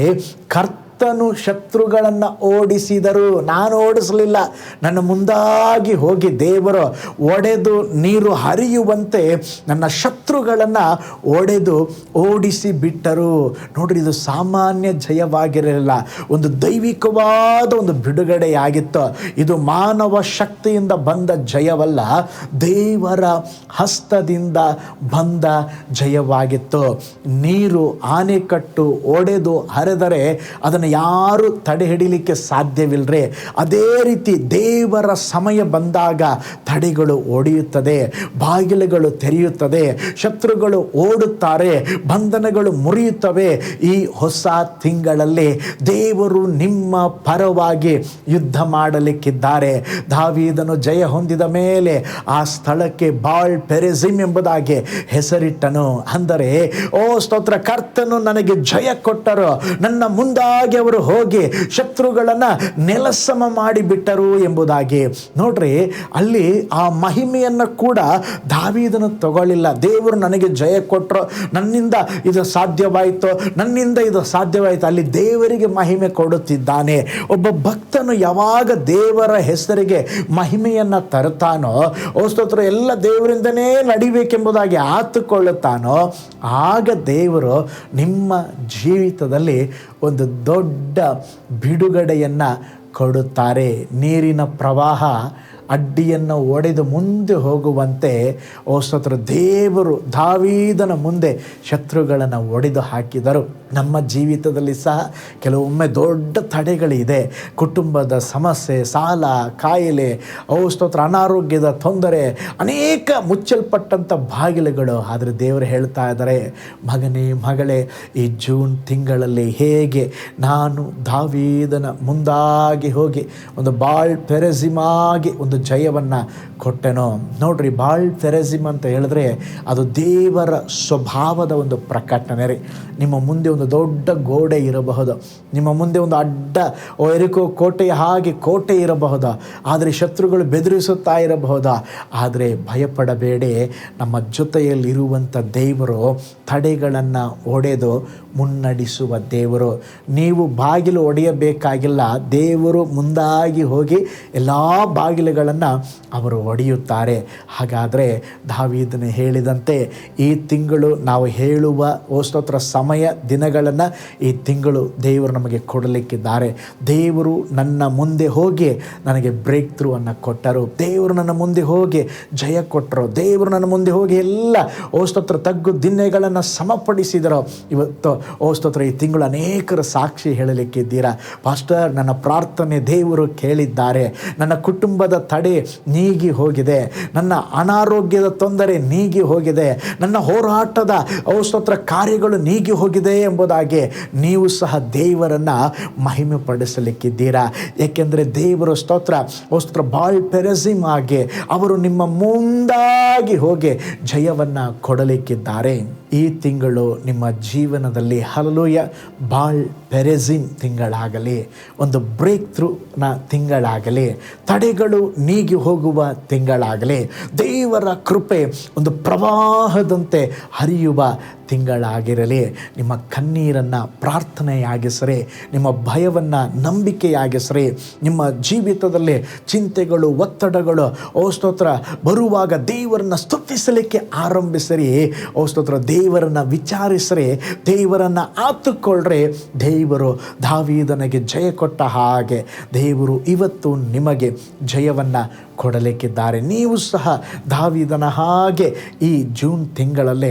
ಕರ್ತನು ಶತ್ರುಗಳನ್ನು ಓಡಿಸಿದರು, ನಾನು ಓಡಿಸಲಿಲ್ಲ, ನನ್ನ ಮುಂದಾಗಿ ಹೋಗಿ ದೇವರು ಒಡೆದು ನೀರು ಹರಿಯುವಂತೆ ನನ್ನ ಶತ್ರುಗಳನ್ನು ಒಡೆದು ಓಡಿಸಿ ಬಿಟ್ಟರು. ನೋಡ್ರಿ, ಇದು ಸಾಮಾನ್ಯ ಜಯವಾಗಿರಲಿಲ್ಲ, ಒಂದು ದೈವಿಕವಾದ ಒಂದು ಬಿಡುಗಡೆಯಾಗಿತ್ತು. ಇದು ಮಾನವ ಶಕ್ತಿಯಿಂದ ಬಂದ ಜಯವಲ್ಲ, ದೇವರ ಹಸ್ತದಿಂದ ಬಂದ ಜಯವಾಗಿತ್ತು. ನೀರು ಆನೆಕಟ್ಟು ಒಡೆದು ಹರಿದರೆ ಅದನ್ನು ಯಾರು ತಡೆ ಹಿಡಿಲಿಕ್ಕೆ ಸಾಧ್ಯವಿಲ್ಲರೆ, ಅದೇ ರೀತಿ ದೇವರ ಸಮಯ ಬಂದಾಗ ತಡೆಗಳು ಒಡೆಯುತ್ತದೆ, ಬಾಗಿಲುಗಳು ತೆರೆಯುತ್ತದೆ, ಶತ್ರುಗಳು ಓಡುತ್ತಾರೆ, ಬಂಧನಗಳು ಮುರಿಯುತ್ತವೆ. ಈ ಹೊಸ ತಿಂಗಳಲ್ಲಿ ದೇವರು ನಿಮ್ಮ ಪರವಾಗಿ ಯುದ್ಧ ಮಾಡಲಿಕ್ಕಿದ್ದಾರೆ. ದಾವೀದನು ಜಯ ಹೊಂದಿದ ಮೇಲೆ ಆ ಸ್ಥಳಕ್ಕೆ ಬಾಳ್ ಪೆರೆಜಿಮ್ ಎಂಬುದಾಗಿ ಹೆಸರಿಟ್ಟನು. ಅಂದರೆ ಓ ಸ್ತೋತ್ರ, ಕರ್ತನು ನನಗೆ ಜಯ ಕೊಟ್ಟರು, ನನ್ನ ಮುಂದಾಗಿ ಅವರು ಹೋಗಿ ಶತ್ರುಗಳನ್ನು ನೆಲಸಮ ಮಾಡಿಬಿಟ್ಟರು ಎಂಬುದಾಗಿ. ನೋಡ್ರಿ, ಅಲ್ಲಿ ಆ ಮಹಿಮೆಯನ್ನು ಕೂಡ ದಾವೀದನು ತಗೊಳ್ಳಿಲ್ಲ. ದೇವರು ನನಗೆ ಜಯ ಕೊಟ್ಟರು, ನನ್ನಿಂದ ಇದು ಸಾಧ್ಯವಾಯಿತು, ನನ್ನಿಂದ ಇದು ಸಾಧ್ಯವಾಯಿತು, ಅಲ್ಲಿ ದೇವರಿಗೆ ಮಹಿಮೆ ಕೊಡುತ್ತಿದ್ದಾನೆ. ಒಬ್ಬ ಭಕ್ತನು ಯಾವಾಗ ದೇವರ ಹೆಸರಿಗೆ ಮಹಿಮೆಯನ್ನು ತರುತ್ತಾನೋ, ಓ ಸ್ತೋತ್ರ, ಎಲ್ಲ ದೇವರಿಂದನೇ ನಡಿಬೇಕೆಂಬುದಾಗಿ ಆತುಕೊಳ್ಳುತ್ತಾನೋ, ಆಗ ದೇವರು ನಿಮ್ಮ ಜೀವಿತದಲ್ಲಿ ಒಂದು ದೊಡ್ಡ ಬಿಡುಗಡೆಯನ್ನು ಕೊಡುತ್ತಾರೆ. ನೀರಿನ ಪ್ರವಾಹ ಅಡ್ಡಿಯನ್ನು ಒಡೆದು ಮುಂದೆ ಹೋಗುವಂತೆ ಓ ಸ್ತೋತ್ರ, ದೇವರು ದಾವೀದನ ಮುಂದೆ ಶತ್ರುಗಳನ್ನು ಒಡೆದು ಹಾಕಿದರು. ನಮ್ಮ ಜೀವಿತದಲ್ಲಿ ಸಹ ಕೆಲವೊಮ್ಮೆ ದೊಡ್ಡ ತಡೆಗಳಿದೆ. ಕುಟುಂಬದ ಸಮಸ್ಯೆ, ಸಾಲ, ಕಾಯಿಲೆ, ಓ ಸ್ತೋತ್ರ, ಅನಾರೋಗ್ಯದ ತೊಂದರೆ, ಅನೇಕ ಮುಚ್ಚಲ್ಪಟ್ಟಂಥ ಬಾಗಿಲುಗಳು. ಆದರೆ ದೇವರು ಹೇಳ್ತಾ ಇದ್ದಾರೆ, ಮಗನೇ ಮಗಳೇ, ಈ ಜೂನ್ ತಿಂಗಳಲ್ಲಿ ಹೇಗೆ ನಾನು ದಾವೀದನ ಮುಂದಾಗಿ ಹೋಗಿ ಒಂದು ಬಾಳ್ ಪೆರೆಜಿಮ್ ಆಗಿ ಒಂದು ಜಯವನ್ನು ಕೊಟ್ಟೆನೋ. ನೋಡ್ರಿ, ಬಾಳ್ ಪೆರೆಜಿಮ್ ಅಂತ ಹೇಳಿದ್ರೆ ಅದು ದೇವರ ಸ್ವಭಾವದ ಒಂದು ಪ್ರಕಟಣೆ ರೀ. ನಿಮ್ಮ ಮುಂದೆ ಒಂದು ದೊಡ್ಡ ಗೋಡೆ ಇರಬಹುದು, ನಿಮ್ಮ ಮುಂದೆ ಒಂದು ಅಡ್ಡ ಎರಿಕೋ ಕೋಟೆಯ ಹಾಗೆ ಕೋಟೆ ಇರಬಹುದು, ಆದರೆ ಶತ್ರುಗಳು ಬೆದರಿಸುತ್ತಾ ಇರಬಹುದು. ಆದರೆ ಭಯಪಡಬೇಡಿ, ನಮ್ಮ ಜೊತೆಯಲ್ಲಿರುವಂಥ ದೇವರು ತಡೆಗಳನ್ನು ಒಡೆದು ಮುನ್ನಡೆಸುವ ದೇವರು. ನೀವು ಬಾಗಿಲು ಒಡೆಯಬೇಕಾಗಿಲ್ಲ, ದೇವರು ಮುಂದಾಗಿ ಹೋಗಿ ಎಲ್ಲ ಬಾಗಿಲುಗಳನ್ನು ಅವರು ಒಡೆಯುತ್ತಾರೆ. ಹಾಗಾದರೆ ದಾವೀದನು ಹೇಳಿದಂತೆ ಈ ತಿಂಗಳು ನಾವು ಹೇಳುವ ಓ ಸ್ತೋತ್ರ ಸಮಯ ದಿನಗಳನ್ನು ಈ ತಿಂಗಳು ದೇವರು ನಮಗೆ ಕೊಡಲಿಕ್ಕಿದ್ದಾರೆ. ದೇವರು ನನ್ನ ಮುಂದೆ ಹೋಗಿ ನನಗೆ ಬ್ರೇಕ್ ಥ್ರೂ ಅನ್ನು ಕೊಟ್ಟರು, ದೇವರು ನನ್ನ ಮುಂದೆ ಹೋಗಿ ಜಯ ಕೊಟ್ಟರು, ದೇವರು ನನ್ನ ಮುಂದೆ ಹೋಗಿ ಎಲ್ಲ ಓ ಸ್ತೋತ್ರ ತಗ್ಗು ದಿನ್ನೆಗಳನ್ನು ಸಮಪಡಿಸಿದರು. ಇವತ್ತು ಓ ಸ್ತೋತ್ರ ಈ ತಿಂಗಳು ಅನೇಕರು ಸಾಕ್ಷಿ ಹೇಳಲಿಕ್ಕಿದ್ದೀರಾ, ಪಾಸ್ಟರ್ ನನ್ನ ಪ್ರಾರ್ಥನೆ ದೇವರು ಕೇಳಿದ್ದಾರೆ, ನನ್ನ ಕುಟುಂಬದ ತಡೆ ನೀಗಿ ಹೋಗಿದೆ, ನನ್ನ ಅನಾರೋಗ್ಯದ ತೊಂದರೆ ನೀಗಿ ಹೋಗಿದೆ, ನನ್ನ ಹೋರಾಟದ ಸ್ತೋತ್ರ ಕಾರ್ಯಗಳು ನೀಗಿ ಹೋಗಿದೆ ಎಂಬುದಾಗಿ ನೀವು ಸಹ ದೇವರನ್ನು ಮಹಿಮೆ ಪಡಿಸಲಿಕ್ಕಿದ್ದೀರಾ. ಏಕೆಂದರೆ ದೇವರು ಸ್ತೋತ್ರ ಬಾಳ್ ಪೆರೆಜಿಮ್ ಆಗಿ ಅವರು ನಿಮ್ಮ ಮುಂದಾಗಿ ಹೋಗಿ ಜಯವನ್ನು ಕೊಡಲಿಕ್ಕಿದ್ದಾರೆ. ಈ ತಿಂಗಳು ನಿಮ್ಮ ಜೀವನದಲ್ಲಿ ಹಲ್ಲೆಲೂಯ ಬಾಳ್ ಪೆರೆಜಿಮ್ ತಿಂಗಳಾಗಲಿ, ಒಂದು ಬ್ರೇಕ್ ಥ್ರೂನ ತಿಂಗಳಾಗಲಿ, ತಡೆಗಳು ನೀಗಿ ಹೋಗುವ ತಿಂಗಳಾಗಲಿ, ದೇವರ ಕೃಪೆ ಒಂದು ಪ್ರವಾಹದಂತೆ ಹರಿಯುವ ತಿಂಗಳಾಗಿರಲಿ. ನಿಮ್ಮ ಕಣ್ಣೀರನ್ನು ಪ್ರಾರ್ಥನೆಯಾಗಿಸ್ರಿ, ನಿಮ್ಮ ಭಯವನ್ನು ನಂಬಿಕೆಯಾಗಿಸ್ರಿ. ನಿಮ್ಮ ಜೀವಿತದಲ್ಲಿ ಚಿಂತೆಗಳು, ಒತ್ತಡಗಳು, ಸ್ತೋತ್ರ ಬರುವಾಗ ದೇವರನ್ನು ಸ್ತುತಿಸಲಿಕ್ಕೆ ಆರಂಭಿಸಿರಿ. ಸ್ತೋತ್ರ ದೇವರನ್ನು ವಿಚಾರಿಸ್ರಿ, ದೇವರನ್ನು ಆತುಕೊಳ್ಳ್ರಿ. ದೇವರು ದಾವೀದನಿಗೆ ಜಯ ಕೊಟ್ಟ ಹಾಗೆ ದೇವರು ಇವತ್ತು ನಿಮಗೆ ಜಯವನ್ನು ಕೊಡಲಿಕ್ಕಿದ್ದಾರೆ. ನೀವು ಸಹ ದಾವೀದನ ಹಾಗೆ ಈ ಜೂನ್ ತಿಂಗಳಲ್ಲೇ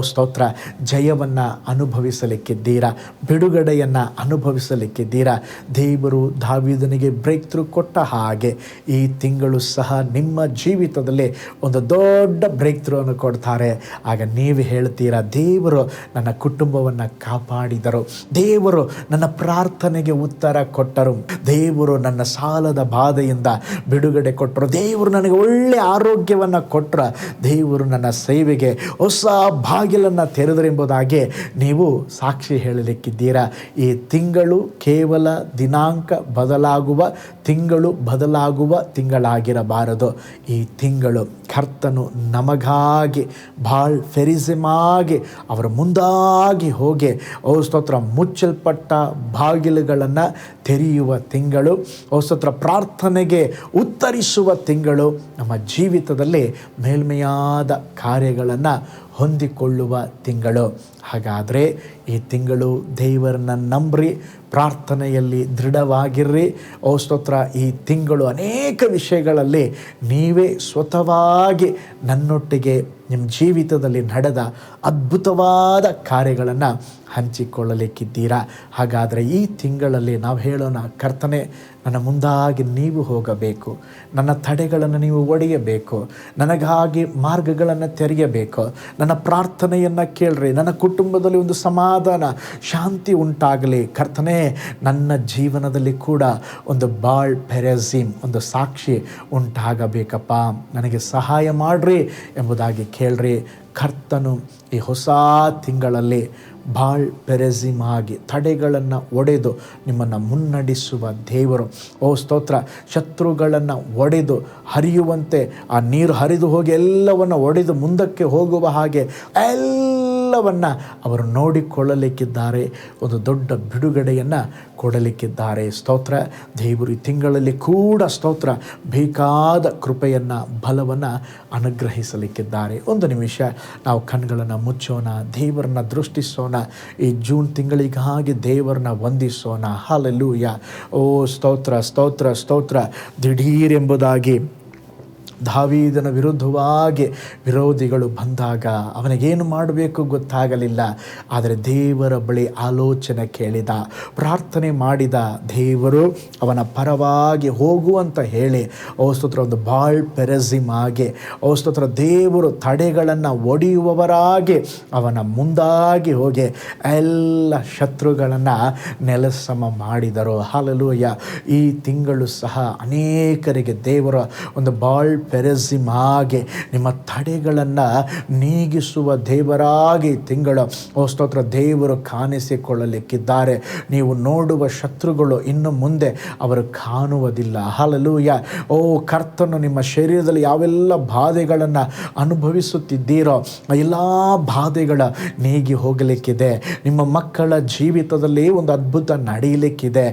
ಸ್ತೋತ್ರ ಜಯವನ್ನು ಅನುಭವಿಸಲಿಕ್ಕಿದ್ದೀರಾ, ಬಿಡುಗಡೆಯನ್ನು ಅನುಭವಿಸಲಿಕ್ಕಿದ್ದೀರಾ. ದೇವರು ದಾವೀದನಿಗೆ ಬ್ರೇಕ್ ಥ್ರೂ ಕೊಟ್ಟ ಹಾಗೆ ಈ ತಿಂಗಳು ಸಹ ನಿಮ್ಮ ಜೀವಿತದಲ್ಲಿ ಒಂದು ದೊಡ್ಡ ಬ್ರೇಕ್ ಥ್ರೂ ಅನ್ನು ಕೊಡ್ತಾರೆ. ಆಗ ನೀವು ಹೇಳ್ತೀರಾ, ದೇವರು ನನ್ನ ಕುಟುಂಬವನ್ನು ಕಾಪಾಡಿದರು, ದೇವರು ನನ್ನ ಪ್ರಾರ್ಥನೆಗೆ ಉತ್ತರ ಕೊಟ್ಟರು, ದೇವರು ನನ್ನ ಸಾಲದ ಬಾಧೆಯಿಂದ ಬಿಡುಗಡೆ ಕೊಟ್ಟರು, ದೇವರು ನನಗೆ ಒಳ್ಳೆ ಆರೋಗ್ಯವನ್ನು ಕೊಟ್ಟರು, ದೇವರು ನನ್ನ ಸೇವೆಗೆ ಹೊಸ ಬಾಗಿಲನ್ನು ತೆರೆದರೆಂಬುದಾಗಿ ನೀವು ಸಾಕ್ಷಿ ಹೇಳಲಿಕ್ಕಿದ್ದೀರಾ. ಈ ತಿಂಗಳು ಕೇವಲ ದಿನಾಂಕ ಬದಲಾಗುವ ತಿಂಗಳಾಗಿರಬಾರದು. ಈ ತಿಂಗಳು ಕರ್ತನು ನಮಗಾಗಿ ಭಾಳ ಫೆರಿಸಿಮಾಗಿ ಅವರ ಮುಂದಾಗಿ ಹೋಗಿ ಸ್ತೋತ್ರ ಮುಚ್ಚಲ್ಪಟ್ಟ ಬಾಗಿಲುಗಳನ್ನು ತೆರೆಯುವ ತಿಂಗಳು, ಸ್ತೋತ್ರ ಪ್ರಾರ್ಥನೆಗೆ ಉತ್ತರಿಸುವ ತಿಂಗಳು, ನಮ್ಮ ಜೀವಿತದಲ್ಲಿ ಮೇಲ್ಮೆಯಾದ ಕಾರ್ಯಗಳನ್ನು ಹೊಂದಿಕೊಳ್ಳುವ ತಿಂಗಳು. ಹಾಗಾದರೆ ಈ ತಿಂಗಳು ದೇವರನ್ನ ನಂಬ್ರಿ, ಪ್ರಾರ್ಥನೆಯಲ್ಲಿ ದೃಢವಾಗಿರ್ರಿ. ಸ್ತೋತ್ರ ಈ ತಿಂಗಳು ಅನೇಕ ವಿಷಯಗಳಲ್ಲಿ ನೀವೇ ಸ್ವತಃವಾಗಿ ನನ್ನೊಟ್ಟಿಗೆ ನಿಮ್ಮ ಜೀವಿತದಲ್ಲಿ ನಡೆದ ಅದ್ಭುತವಾದ ಕಾರ್ಯಗಳನ್ನು ಹಂಚಿಕೊಳ್ಳಲಿಕ್ಕಿದ್ದೀರಾ. ಹಾಗಾದರೆ ಈ ತಿಂಗಳಲ್ಲಿ ನಾವು ಹೇಳೋಣ, ಕರ್ತನೆ ನನ್ನ ಮುಂದಾಗಿ ನೀವು ಹೋಗಬೇಕು, ನನ್ನ ತಡೆಗಳನ್ನು ನೀವು ಒಡೆಯಬೇಕು, ನನಗಾಗಿ ಮಾರ್ಗಗಳನ್ನು ತೆರೆಯಬೇಕು, ನನ್ನ ಪ್ರಾರ್ಥನೆಯನ್ನು ಕೇಳ್ರಿ, ನನ್ನ ಕುಟುಂಬದಲ್ಲಿ ಒಂದು ಸಮಾಧಾನ ಶಾಂತಿ ಉಂಟಾಗಲಿ. ಕರ್ತನೆ ನನ್ನ ಜೀವನದಲ್ಲಿ ಕೂಡ ಒಂದು ಬಾಳ್ ಪೆರೆಸಿಮ್, ಒಂದು ಸಾಕ್ಷಿ ಉಂಟಾಗಬೇಕಪ್ಪ, ನನಗೆ ಸಹಾಯ ಮಾಡ್ರಿ ಎಂಬುದಾಗಿ ಕೇಳ್ರಿ. ಕರ್ತನು ಈ ಹೊಸ ತಿಂಗಳಲ್ಲಿ ಬಾಳ್ ಪೆರೆಸಿಮಾಗಿ ತಡೆಗಳನ್ನು ಒಡೆದು ನಿಮ್ಮನ್ನು ಮುನ್ನಡೆಸುವ ದೇವರು. ಸ್ತೋತ್ರ ಶತ್ರುಗಳನ್ನು ಒಡೆದು ಹರಿಯುವಂತೆ ಆ ನೀರು ಹರಿದು ಹೋಗಿ ಎಲ್ಲವನ್ನು ಒಡೆದು ಮುಂದಕ್ಕೆ ಹೋಗುವ ಹಾಗೆ ಎಲ್ಲವನ್ನು ಅವರು ನೋಡಿಕೊಳ್ಳಲಿಕ್ಕಿದ್ದಾರೆ, ಒಂದು ದೊಡ್ಡ ಬಿಡುಗಡೆಯನ್ನು ಕೊಡಲಿಕ್ಕಿದ್ದಾರೆ. ಸ್ತೋತ್ರ ದೇವರು ಈ ತಿಂಗಳಲ್ಲಿ ಕೂಡ ಸ್ತೋತ್ರ ಬೇಕಾದ ಕೃಪೆಯನ್ನು, ಬಲವನ್ನು ಅನುಗ್ರಹಿಸಲಿಕ್ಕಿದ್ದಾರೆ. ಒಂದು ನಿಮಿಷ ನಾವು ಕಣ್ಗಳನ್ನು ಮುಚ್ಚೋಣ, ದೇವರನ್ನ ದೃಷ್ಟಿಸೋಣ, ಈ ಜೂನ್ ತಿಂಗಳಿಗಾಗಿ ದೇವರನ್ನ ವಂದಿಸೋಣ. ಹಲ್ಲೆಲೂಯ. ಸ್ತೋತ್ರ ಸ್ತೋತ್ರ ಸ್ತೋತ್ರ. ದಿಢೀರೆಂಬುದಾಗಿ ದಾವೀದನ ವಿರುದ್ಧವಾಗಿ ವಿರೋಧಿಗಳು ಬಂದಾಗ ಅವನಿಗೇನು ಮಾಡಬೇಕು ಗೊತ್ತಾಗಲಿಲ್ಲ. ಆದರೆ ದೇವರ ಬಳಿ ಆಲೋಚನೆ ಕೇಳಿದ, ಪ್ರಾರ್ಥನೆ ಮಾಡಿದ. ದೇವರು ಅವನ ಪರವಾಗಿ ಹೋಗುವಂತ ಹೇಳಿ ಸ್ತೋತ್ರ ಒಂದು ಬಾಳ್ ಪೆರೆಸಿಮಾಗಿ ಸ್ತೋತ್ರ ದೇವರು ತಡೆಗಳನ್ನು ಒಡೆಯುವವರಾಗಿ ಅವನ ಮುಂದಾಗಿ ಹೋಗಿ ಎಲ್ಲ ಶತ್ರುಗಳನ್ನು ನೆಲಸಮ ಮಾಡಿದರು. ಹಲ್ಲೆಲೂಯ. ಈ ತಿಂಗಳು ಸಹ ಅನೇಕರಿಗೆ ದೇವರ ಒಂದು ಬಾಳ್ ಪೆರೆಸಿಮಾಗೆ ನಿಮ್ಮ ತಡೆಗಳನ್ನು ನೀಗಿಸುವ ದೇವರಾಗಿ ತಿಂಗಳು ಸ್ತೋತ್ರ ದೇವರು ಕಾಣಿಸಿಕೊಳ್ಳಲಿಕ್ಕಿದ್ದಾರೆ. ನೀವು ನೋಡುವ ಶತ್ರುಗಳು ಇನ್ನು ಮುಂದೆ ಅವರು ಕಾಣುವುದಿಲ್ಲ. ಹಲ್ಲೆಲೂಯ. ಕರ್ತನು ನಿಮ್ಮ ಶರೀರದಲ್ಲಿ ಯಾವೆಲ್ಲ ಬಾಧೆಗಳನ್ನು ಅನುಭವಿಸುತ್ತಿದ್ದೀರೋ ಎಲ್ಲ ಬಾಧೆಗಳ ನೀಗಿ ಹೋಗಲಿಕ್ಕಿದೆ. ನಿಮ್ಮ ಮಕ್ಕಳ ಜೀವಿತದಲ್ಲಿ ಒಂದು ಅದ್ಭುತ ನಡೆಯಲಿಕ್ಕಿದೆ.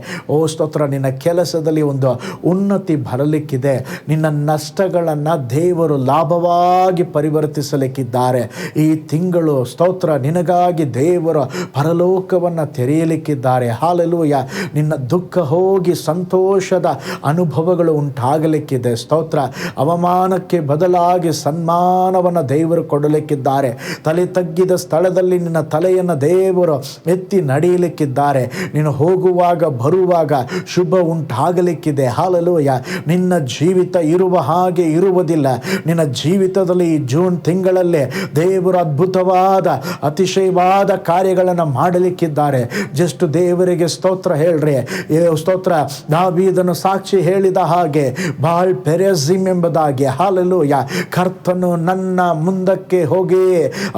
ಸ್ತೋತ್ರ ನಿನ್ನ ಕೆಲಸದಲ್ಲಿ ಒಂದು ಉನ್ನತಿ ಬರಲಿಕ್ಕಿದೆ. ನಿನ್ನ ನಷ್ಟಗಳ ದೇವರು ಲಾಭವಾಗಿ ಪರಿವರ್ತಿಸಲಿಕ್ಕಿದ್ದಾರೆ. ಈ ತಿಂಗಳು ಸ್ತೋತ್ರ ನಿನಗಾಗಿ ದೇವರು ಪರಲೋಕವನ್ನು ತೆರೆಯಲಿಕ್ಕಿದ್ದಾರೆ. ಹಲ್ಲೆಲೂಯ. ನಿನ್ನ ದುಃಖ ಹೋಗಿ ಸಂತೋಷದ ಅನುಭವಗಳು ಉಂಟಾಗಲಿಕ್ಕಿದೆ. ಸ್ತೋತ್ರ. ಅವಮಾನಕ್ಕೆ ಬದಲಾಗಿ ಸನ್ಮಾನವನ್ನು ದೇವರು ಕೊಡಲಿಕ್ಕಿದ್ದಾರೆ. ತಲೆ ತಗ್ಗಿದ ಸ್ಥಳದಲ್ಲಿ ನಿನ್ನ ತಲೆಯನ್ನು ದೇವರು ಎತ್ತಿ ನಡೆಯಲಿಕ್ಕಿದ್ದಾರೆ. ನೀನು ಹೋಗುವಾಗ ಬರುವಾಗ ಶುಭ ಉಂಟಾಗಲಿಕ್ಕಿದೆ. ಹಲ್ಲೆಲೂಯ. ನಿನ್ನ ಜೀವಿತ ಇರುವ ಹಾಗೆ ಇರುವುದಿಲ್ಲ. ನಿನ್ನ ಜೀವಿತದಲ್ಲಿ ಈ ಜೂನ್ ತಿಂಗಳಲ್ಲೇ ದೇವರು ಅದ್ಭುತವಾದ ಅತಿಶಯವಾದ ಕಾರ್ಯಗಳನ್ನು ಮಾಡಲಿಕ್ಕಿದ್ದಾರೆ. ಜಸ್ಟ್ ದೇವರಿಗೆ ಸ್ತೋತ್ರ ಹೇಳ್ರಿ. ಸ್ತೋತ್ರ. ದಾವೀದನು ಸಾಕ್ಷಿ ಹೇಳಿದ ಹಾಗೆ ಬಾಳ್ ಪೆರೆಸಿಮ್ ಎಂಬುದಾಗಿ. ಹಲ್ಲೆಲೂಯ. ಕರ್ತನು ನನ್ನ ಮುಂದಕ್ಕೆ ಹೋಗಿ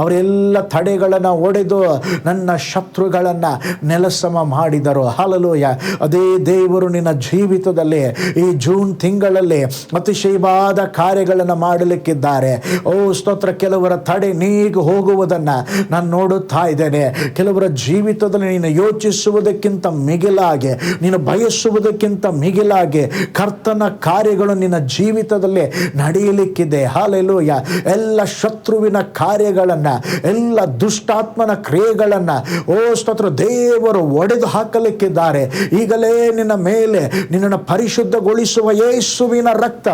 ಅವರೆಲ್ಲ ತಡೆಗಳನ್ನು ಒಡೆದು ನನ್ನ ಶತ್ರುಗಳನ್ನು ನೆಲಸಮ ಮಾಡಿದರು. ಹಲ್ಲೆಲೂಯ. ಅದೇ ದೇವರು ನಿನ್ನ ಜೀವಿತದಲ್ಲಿ ಈ ಜೂನ್ ತಿಂಗಳಲ್ಲಿ ಅತಿಶಯವಾದ ಕಾರ್ಯಗಳನ್ನು ಮಾಡಲಿಕ್ಕಿದ್ದಾರೆ. ಓ ಸ್ತೋತ್ರ. ಕೆಲವರ ತಡೆ ನೀಗಿ ಹೋಗುವುದನ್ನು ನಾನು ನೋಡುತ್ತಾ ಇದ್ದೇನೆ. ಕೆಲವರ ಜೀವಿತದಲ್ಲಿ ನೀನು ಯೋಚಿಸುವುದಕ್ಕಿಂತ ಮಿಗಿಲಾಗಿ, ನೀನು ಬಯಸುವುದಕ್ಕಿಂತ ಮಿಗಿಲಾಗಿ ಕರ್ತನ ಕಾರ್ಯಗಳು ನಿನ್ನ ಜೀವಿತದಲ್ಲಿ ನಡೆಯಲಿಕ್ಕಿದೆ. ಹಾಲೆಲೂಯ. ಎಲ್ಲ ಶತ್ರುವಿನ ಕಾರ್ಯಗಳನ್ನು, ಎಲ್ಲ ದುಷ್ಟಾತ್ಮನ ಕ್ರಿಯೆಗಳನ್ನು ಓ ಸ್ತೋತ್ರ ದೇವರು ಒಡೆದು ಹಾಕಲಿಕ್ಕಿದ್ದಾರೆ. ಈಗಲೇ ನಿನ್ನ ಮೇಲೆ ನಿನ್ನನ್ನು ಪರಿಶುದ್ಧಗೊಳಿಸುವ ಯೇಸುವಿನ ರಕ್ತ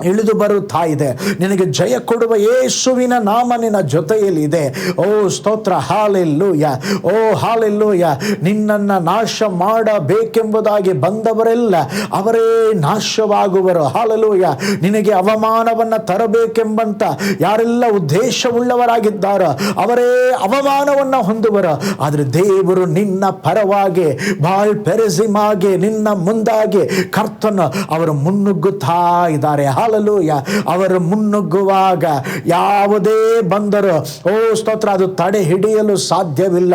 ಇಳಿದು ಬರುತ್ತಾ ಇದೆ. ನಿನಗೆ ಜಯ ಕೊಡುವ ಯೇಸುವಿನ ನಾಮ ನಿನ್ನ ಜೊತೆಯಲ್ಲಿ ಇದೆ. ಓ ಸ್ತೋತ್ರ. ಹಾಲೆಲ್ಲೂಯ. ಓ ಹಾಲೆಲ್ಲೂಯ. ನಿನ್ನನ್ನು ನಾಶ ಮಾಡಬೇಕೆಂಬುದಾಗಿ ಬಂದವರೆಲ್ಲ ಅವರೇ ನಾಶವಾಗುವರು. ಹಾಲೆಲ್ಲೂಯ. ನಿನಗೆ ಅವಮಾನವನ್ನು ತರಬೇಕೆಂಬಂತ ಯಾರೆಲ್ಲ ಉದ್ದೇಶವುಳ್ಳವರಾಗಿದ್ದಾರೋ ಅವರೇ ಅವಮಾನವನ್ನು ಹೊಂದುವರು. ಆದರೆ ದೇವರು ನಿನ್ನ ಪರವಾಗಿ ಬಾಳ್ ಪೆರೆಸಿಮಾಗಿ ನಿನ್ನ ಮುಂದಾಗಿ ಕರ್ತನು ಅವರು ಮುನ್ನುಗ್ಗುತ್ತಾ ಇದ್ದಾರೆ. ಹಾಲೆಲೂಯ. ಅವರು ಮುನ್ನುಗ್ಗುವಾಗ ಯಾವುದೇ ಬಂದರೂ ಓ ಸ್ತೋತ್ರ ಅದು ತಡೆ ಹಿಡಿಯಲು ಸಾಧ್ಯವಿಲ್ಲ.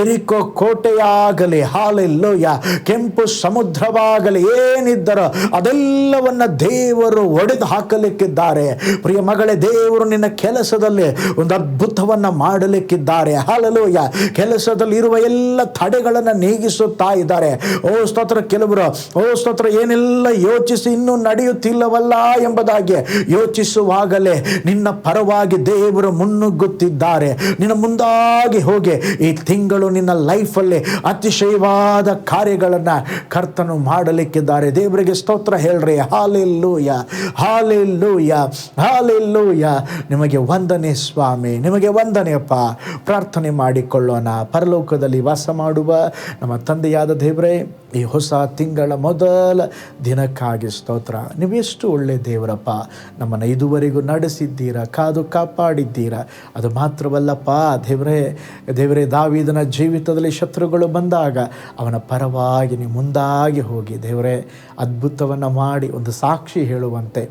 ಎರಿಕೋ ಕೋಟೆಯಾಗಲಿ, ಹಾಲೆಲೂಯ, ಕೆಂಪು ಸಮುದ್ರವಾಗಲಿ, ಏನಿದ್ದರೋ ಅದೆಲ್ಲವನ್ನ ದೇವರು ಒಡೆದು ಹಾಕಲಿಕ್ಕಿದ್ದಾರೆ. ಪ್ರಿಯ ಮಗಳೇ, ದೇವರು ನಿನ್ನ ಕೆಲಸದಲ್ಲಿ ಒಂದು ಅದ್ಭುತವನ್ನ ಮಾಡಲಿಕ್ಕಿದ್ದಾರೆ. ಹಾಲೆಲೂಯ. ಕೆಲಸದಲ್ಲಿ ಇರುವ ಎಲ್ಲ ತಡೆಗಳನ್ನು ನೀಗಿಸುತ್ತಾ ಇದ್ದಾರೆ. ಓ ಸ್ತೋತ್ರ. ಕೆಲವರು ಓ ಸ್ತೋತ್ರ ಏನೆಲ್ಲ ಯೋಚಿಸಿ ಇನ್ನೂ ನಡೆಯುತ್ತಿಲ್ಲವಲ್ಲ ಎಂಬುದಾಗಿ ಯೋಚಿಸುವಾಗಲೇ ನಿನ್ನ ಪರವಾಗಿ ದೇವರು ಮುನ್ನುಗ್ಗುತ್ತಿದ್ದಾರೆ. ನಿನ್ನ ಮುಂದಾಗಿ ಹೋಗಿ ಈ ತಿಂಗಳು ನಿನ್ನ ಲೈಫಲ್ಲಿ ಅತಿಶಯವಾದ ಕಾರ್ಯಗಳನ್ನು ಕರ್ತನು ಮಾಡಲಿಕ್ಕಿದ್ದಾರೆ. ದೇವರಿಗೆ ಸ್ತೋತ್ರ ಹೇಳ್ರಿ. Hallelujah, hallelujah, hallelujah. ನಿಮಗೆ ವಂದನೆ ಸ್ವಾಮಿ, ನಿಮಗೆ ವಂದನೆಯಪ್ಪ. ಪ್ರಾರ್ಥನೆ ಮಾಡಿಕೊಳ್ಳೋಣ. ಪರಲೋಕದಲ್ಲಿ ವಾಸ ಮಾಡುವ ನಮ್ಮ ತಂದೆಯಾದ ದೇವರೇ, ಈ ಹೊಸ ತಿಂಗಳ ಮೊದಲ ದಿನಕ್ಕಾಗಿ ಸ್ತೋತ್ರ. ನೀವೆಷ್ಟು ಒಳ್ಳೆ ದೇವರಪ್ಪ. ನಮ್ಮನ್ನು ಇದುವರೆಗೂ ನಡೆಸಿದ್ದೀರಾ, ಕಾದು ಕಾಪಾಡಿದ್ದೀರಾ. ಅದು ಮಾತ್ರವಲ್ಲಪ್ಪ ದೇವರೇ, ದಾವೀದನ ಜೀವಿತದಲ್ಲಿ ಶತ್ರುಗಳು ಬಂದಾಗ ಅವನ ಪರವಾಗಿ ನೀವು ಮುಂದಾಗಿ ಹೋಗಿ ದೇವರೇ ಅದ್ಭುತವನ್ನು ಮಾಡಿ ಒಂದು ಸಾಕ್ಷಿ ಹೇಳುವಂತೆ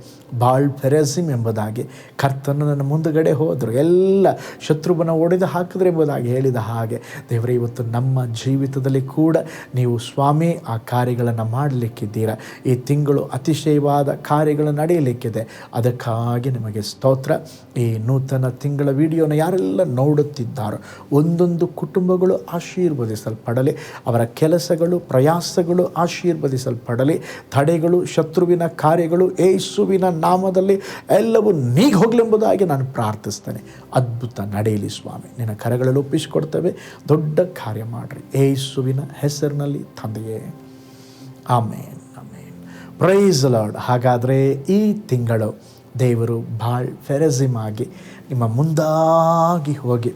ಬಾಳ್ ಪೆರೆಸಿಮ್ ಎಂಬುದಾಗಿ ಕರ್ತನು ನನ್ನ ಮುಂದುಗಡೆ ಹೋದರು. ಎಲ್ಲ ಶತ್ರುವನ್ನು ಒಡೆದು ಹಾಕಿದ್ರೆ ಎಂಬುದಾಗಿ ಹೇಳಿದ ಹಾಗೆ ದೇವರೇ, ಇವತ್ತು ನಮ್ಮ ಜೀವಿತದಲ್ಲಿ ಕೂಡ ನೀವು ಸ್ವಾಮಿ ಆ ಕಾರ್ಯಗಳನ್ನು ಮಾಡಲಿಕ್ಕಿದ್ದೀರಾ. ಈ ತಿಂಗಳು ಅತಿಶಯವಾದ ಕಾರ್ಯಗಳು ನಡೆಯಲಿಕ್ಕಿದೆ. ಅದಕ್ಕಾಗಿ ನಿಮಗೆ ಸ್ತೋತ್ರ. ಈ ನೂತನ ತಿಂಗಳ ವಿಡಿಯೋನ ಯಾರೆಲ್ಲ ನೋಡುತ್ತಿದ್ದಾರೋ ಒಂದೊಂದು ಕುಟುಂಬಗಳು ಆಶೀರ್ವದಿಸಲ್ಪಡಲಿ. ಅವರ ಕೆಲಸಗಳು ಪ್ರಯಾಸಗಳು ಆಶೀರ್ವದಿಸಲ್ಪಡಲಿ. ತಡೆಗಳು, ಶತ್ರುವಿನ ಕಾರ್ಯಗಳು ಯೇಸುವಿನ ನಾಮದಲ್ಲಿ ಎಲ್ಲವೂ ನೀಗಿ ಹೋಗಲೆಂಬುದಾಗಿ ನಾನು ಪ್ರಾರ್ಥಿಸ್ತೇನೆ. ಅದ್ಭುತ ನಡೆಯಲಿ ಸ್ವಾಮಿ. ನಿನ್ನ ಕರಗಳಲ್ಲಿ ಒಪ್ಪಿಸಿಕೊಡ್ತೇವೆ. ದೊಡ್ಡ ಕಾರ್ಯ ಮಾಡಿರಿ ಯೇಸುವಿನ ಹೆಸರಿನಲ್ಲಿ ತಂದೆಯೇ. Amen, amen. Praise Lord. ಹಾಗಾದರೆ ಈ ತಿಂಗಳು ದೇವರು ಭಾಳ್ ಫೆರೆಸಿಮಾಗಿ ನಿಮ್ಮ ಮುಂದಾಗಿ ಹೋಗಿ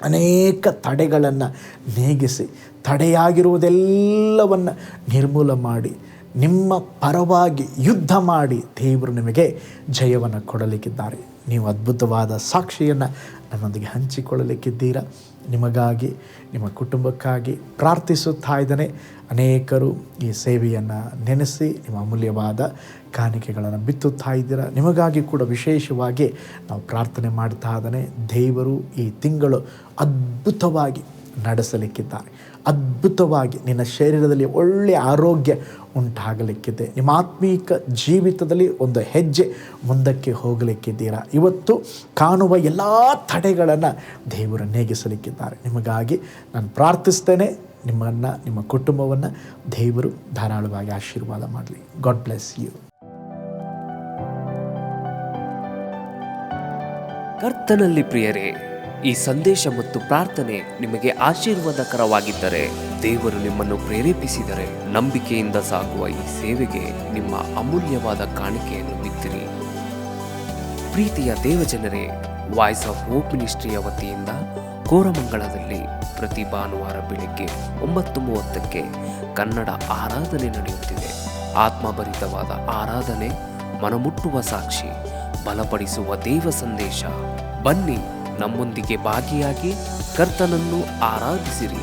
ಅನೇಕ ತಡೆಗಳನ್ನು ನೀಗಿಸಿ, ತಡೆಯಾಗಿರುವುದೆಲ್ಲವನ್ನು ನಿರ್ಮೂಲ ಮಾಡಿ, ನಿಮ್ಮ ಪರವಾಗಿ ಯುದ್ಧ ಮಾಡಿ ದೇವರು ನಿಮಗೆ ಜಯವನ್ನು ಕೊಡಲಿಕ್ಕಿದ್ದಾರೆ. ನೀವು ಅದ್ಭುತವಾದ ಸಾಕ್ಷಿಯನ್ನು ನನ್ನೊಂದಿಗೆ ಹಂಚಿಕೊಳ್ಳಲಿಕ್ಕಿದ್ದೀರಾ. ನಿಮಗಾಗಿ, ನಿಮ್ಮ ಕುಟುಂಬಕ್ಕಾಗಿ ಪ್ರಾರ್ಥಿಸುತ್ತಾ ಇದ್ದೇನೆ. ಅನೇಕರು ಈ ಸೇವೆಯನ್ನು ನೆನೆಸಿ ನಿಮ್ಮ ಅಮೂಲ್ಯವಾದ ಕಾಣಿಕೆಗಳನ್ನು ಬಿತ್ತುತ್ತಾ ಇದ್ದೀರಾ. ನಿಮಗಾಗಿ ಕೂಡ ವಿಶೇಷವಾಗಿ ನಾವು ಪ್ರಾರ್ಥನೆ ಮಾಡ್ತಾ ಇದ್ದಾನೆ. ದೇವರು ಈ ತಿಂಗಳು ಅದ್ಭುತವಾಗಿ ನಡೆಸಲಿಕ್ಕಿದ್ದಾರೆ. ಅದ್ಭುತವಾಗಿ ನಿನ್ನ ಶರೀರದಲ್ಲಿ ಒಳ್ಳೆಯ ಆರೋಗ್ಯ ಉಂಟಾಗಲಿಕ್ಕಿದೆ. ನಿಮ್ಮ ಆತ್ಮೀಕ ಜೀವಿತದಲ್ಲಿ ಒಂದು ಹೆಜ್ಜೆ ಮುಂದಕ್ಕೆ ಹೋಗಲಿಕ್ಕಿದ್ದೀರಾ. ಇವತ್ತು ಕಾಣುವ ಎಲ್ಲ ತಡೆಗಳನ್ನು ದೇವರು ನೀಗಿಸಲಿಕ್ಕಿದ್ದಾರೆ. ನಿಮಗಾಗಿ ನಾನು ಪ್ರಾರ್ಥಿಸ್ತೇನೆ. ನಿಮ್ಮನ್ನು, ನಿಮ್ಮ ಕುಟುಂಬವನ್ನು ದೇವರು ಧಾರಾಳವಾಗಿ ಆಶೀರ್ವಾದ ಮಾಡಲಿ. God bless you. ಕರ್ತನಲ್ಲಿ ಪ್ರಿಯರೇ, ಈ ಸಂದೇಶ ಮತ್ತು ಪ್ರಾರ್ಥನೆ ನಿಮಗೆ ಆಶೀರ್ವಾದಕರವಾಗಿದ್ದರೆ, ದೇವರು ನಿಮ್ಮನ್ನು ಪ್ರೇರೇಪಿಸಿದರೆ, ನಂಬಿಕೆಯಿಂದ ಸಾಗುವ ಈ ಸೇವೆಗೆ ನಿಮ್ಮ ಅಮೂಲ್ಯವಾದ ಕಾಣಿಕೆಯನ್ನು ಬಿತ್ತಿರಿ. ಪ್ರೀತಿಯ ದೇವಜನರೇ, ವಾಯ್ಸ್ ಆಫ್ ಹೋಪ್ ಮಿನಿಸ್ಟ್ರಿಯ ವತಿಯಿಂದ ಕೋರಮಂಗಲದಲ್ಲಿ ಪ್ರತಿ ಭಾನುವಾರ ಬೆಳಿಗ್ಗೆ 9:30ಕ್ಕೆ ಕನ್ನಡ ಆರಾಧನೆ ನಡೆಯುತ್ತಿದೆ. ಆತ್ಮಭರಿತವಾದ ಆರಾಧನೆ, ಮನಮುಟ್ಟುವ ಸಾಕ್ಷಿ, ಬಲಪಡಿಸುವ ದೇವ ಸಂದೇಶ. ಬನ್ನಿ, ನಮ್ಮೊಂದಿಗೆ ಭಾಗಿಯಾಗಿ ಕರ್ತನನ್ನು ಆರಾಧಿಸಿರಿ.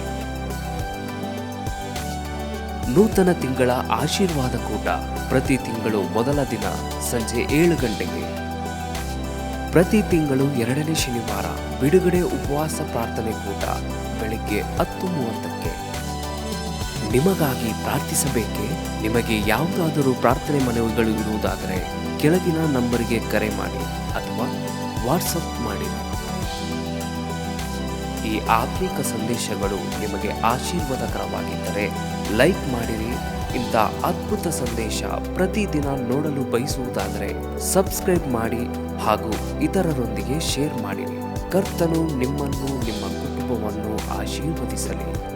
ನೂತನ ತಿಂಗಳ ಆಶೀರ್ವಾದ ಕೂಟ ಪ್ರತಿ ತಿಂಗಳು ಮೊದಲ ದಿನ ಸಂಜೆ 7 ಗಂಟೆಗೆ. ಪ್ರತಿ ತಿಂಗಳು 2ನೇ ಶನಿವಾರ ಬಿಡುಗಡೆ ಉಪವಾಸ ಪ್ರಾರ್ಥನೆ ಕೂಟ ಬೆಳಿಗ್ಗೆ 10:30ಕ್ಕೆ. ನಿಮಗಾಗಿ ಪ್ರಾರ್ಥಿಸಬೇಕೆ? ನಿಮಗೆ ಯಾವುದಾದರೂ ಪ್ರಾರ್ಥನೆ ಮನವಿಗಳು ಇರುವುದಾದರೆ ಕೆಳಗಿನ ನಂಬರಿಗೆ ಕರೆ ಮಾಡಿ ಅಥವಾ ವಾಟ್ಸಪ್ ಮಾಡಿ. ಈ ಆತ್ಮಿಕ ಸಂದೇಶಗಳು ನಿಮಗೆ ಆಶೀರ್ವಾದಕರವಾಗಿದ್ದರೆ ಲೈಕ್ ಮಾಡಿರಿ. ಇಂಥ ಅದ್ಭುತ ಸಂದೇಶ ಪ್ರತಿದಿನ ನೋಡಲು ಬಯಸುವುದಾದರೆ ಸಬ್ಸ್ಕ್ರೈಬ್ ಮಾಡಿ ಹಾಗೂ ಇತರರೊಂದಿಗೆ ಶೇರ್ ಮಾಡಿರಿ. ಕರ್ತನು ನಿಮ್ಮನ್ನು ನಿಮ್ಮ ಕುಟುಂಬವನ್ನು ಆಶೀರ್ವದಿಸಲಿ.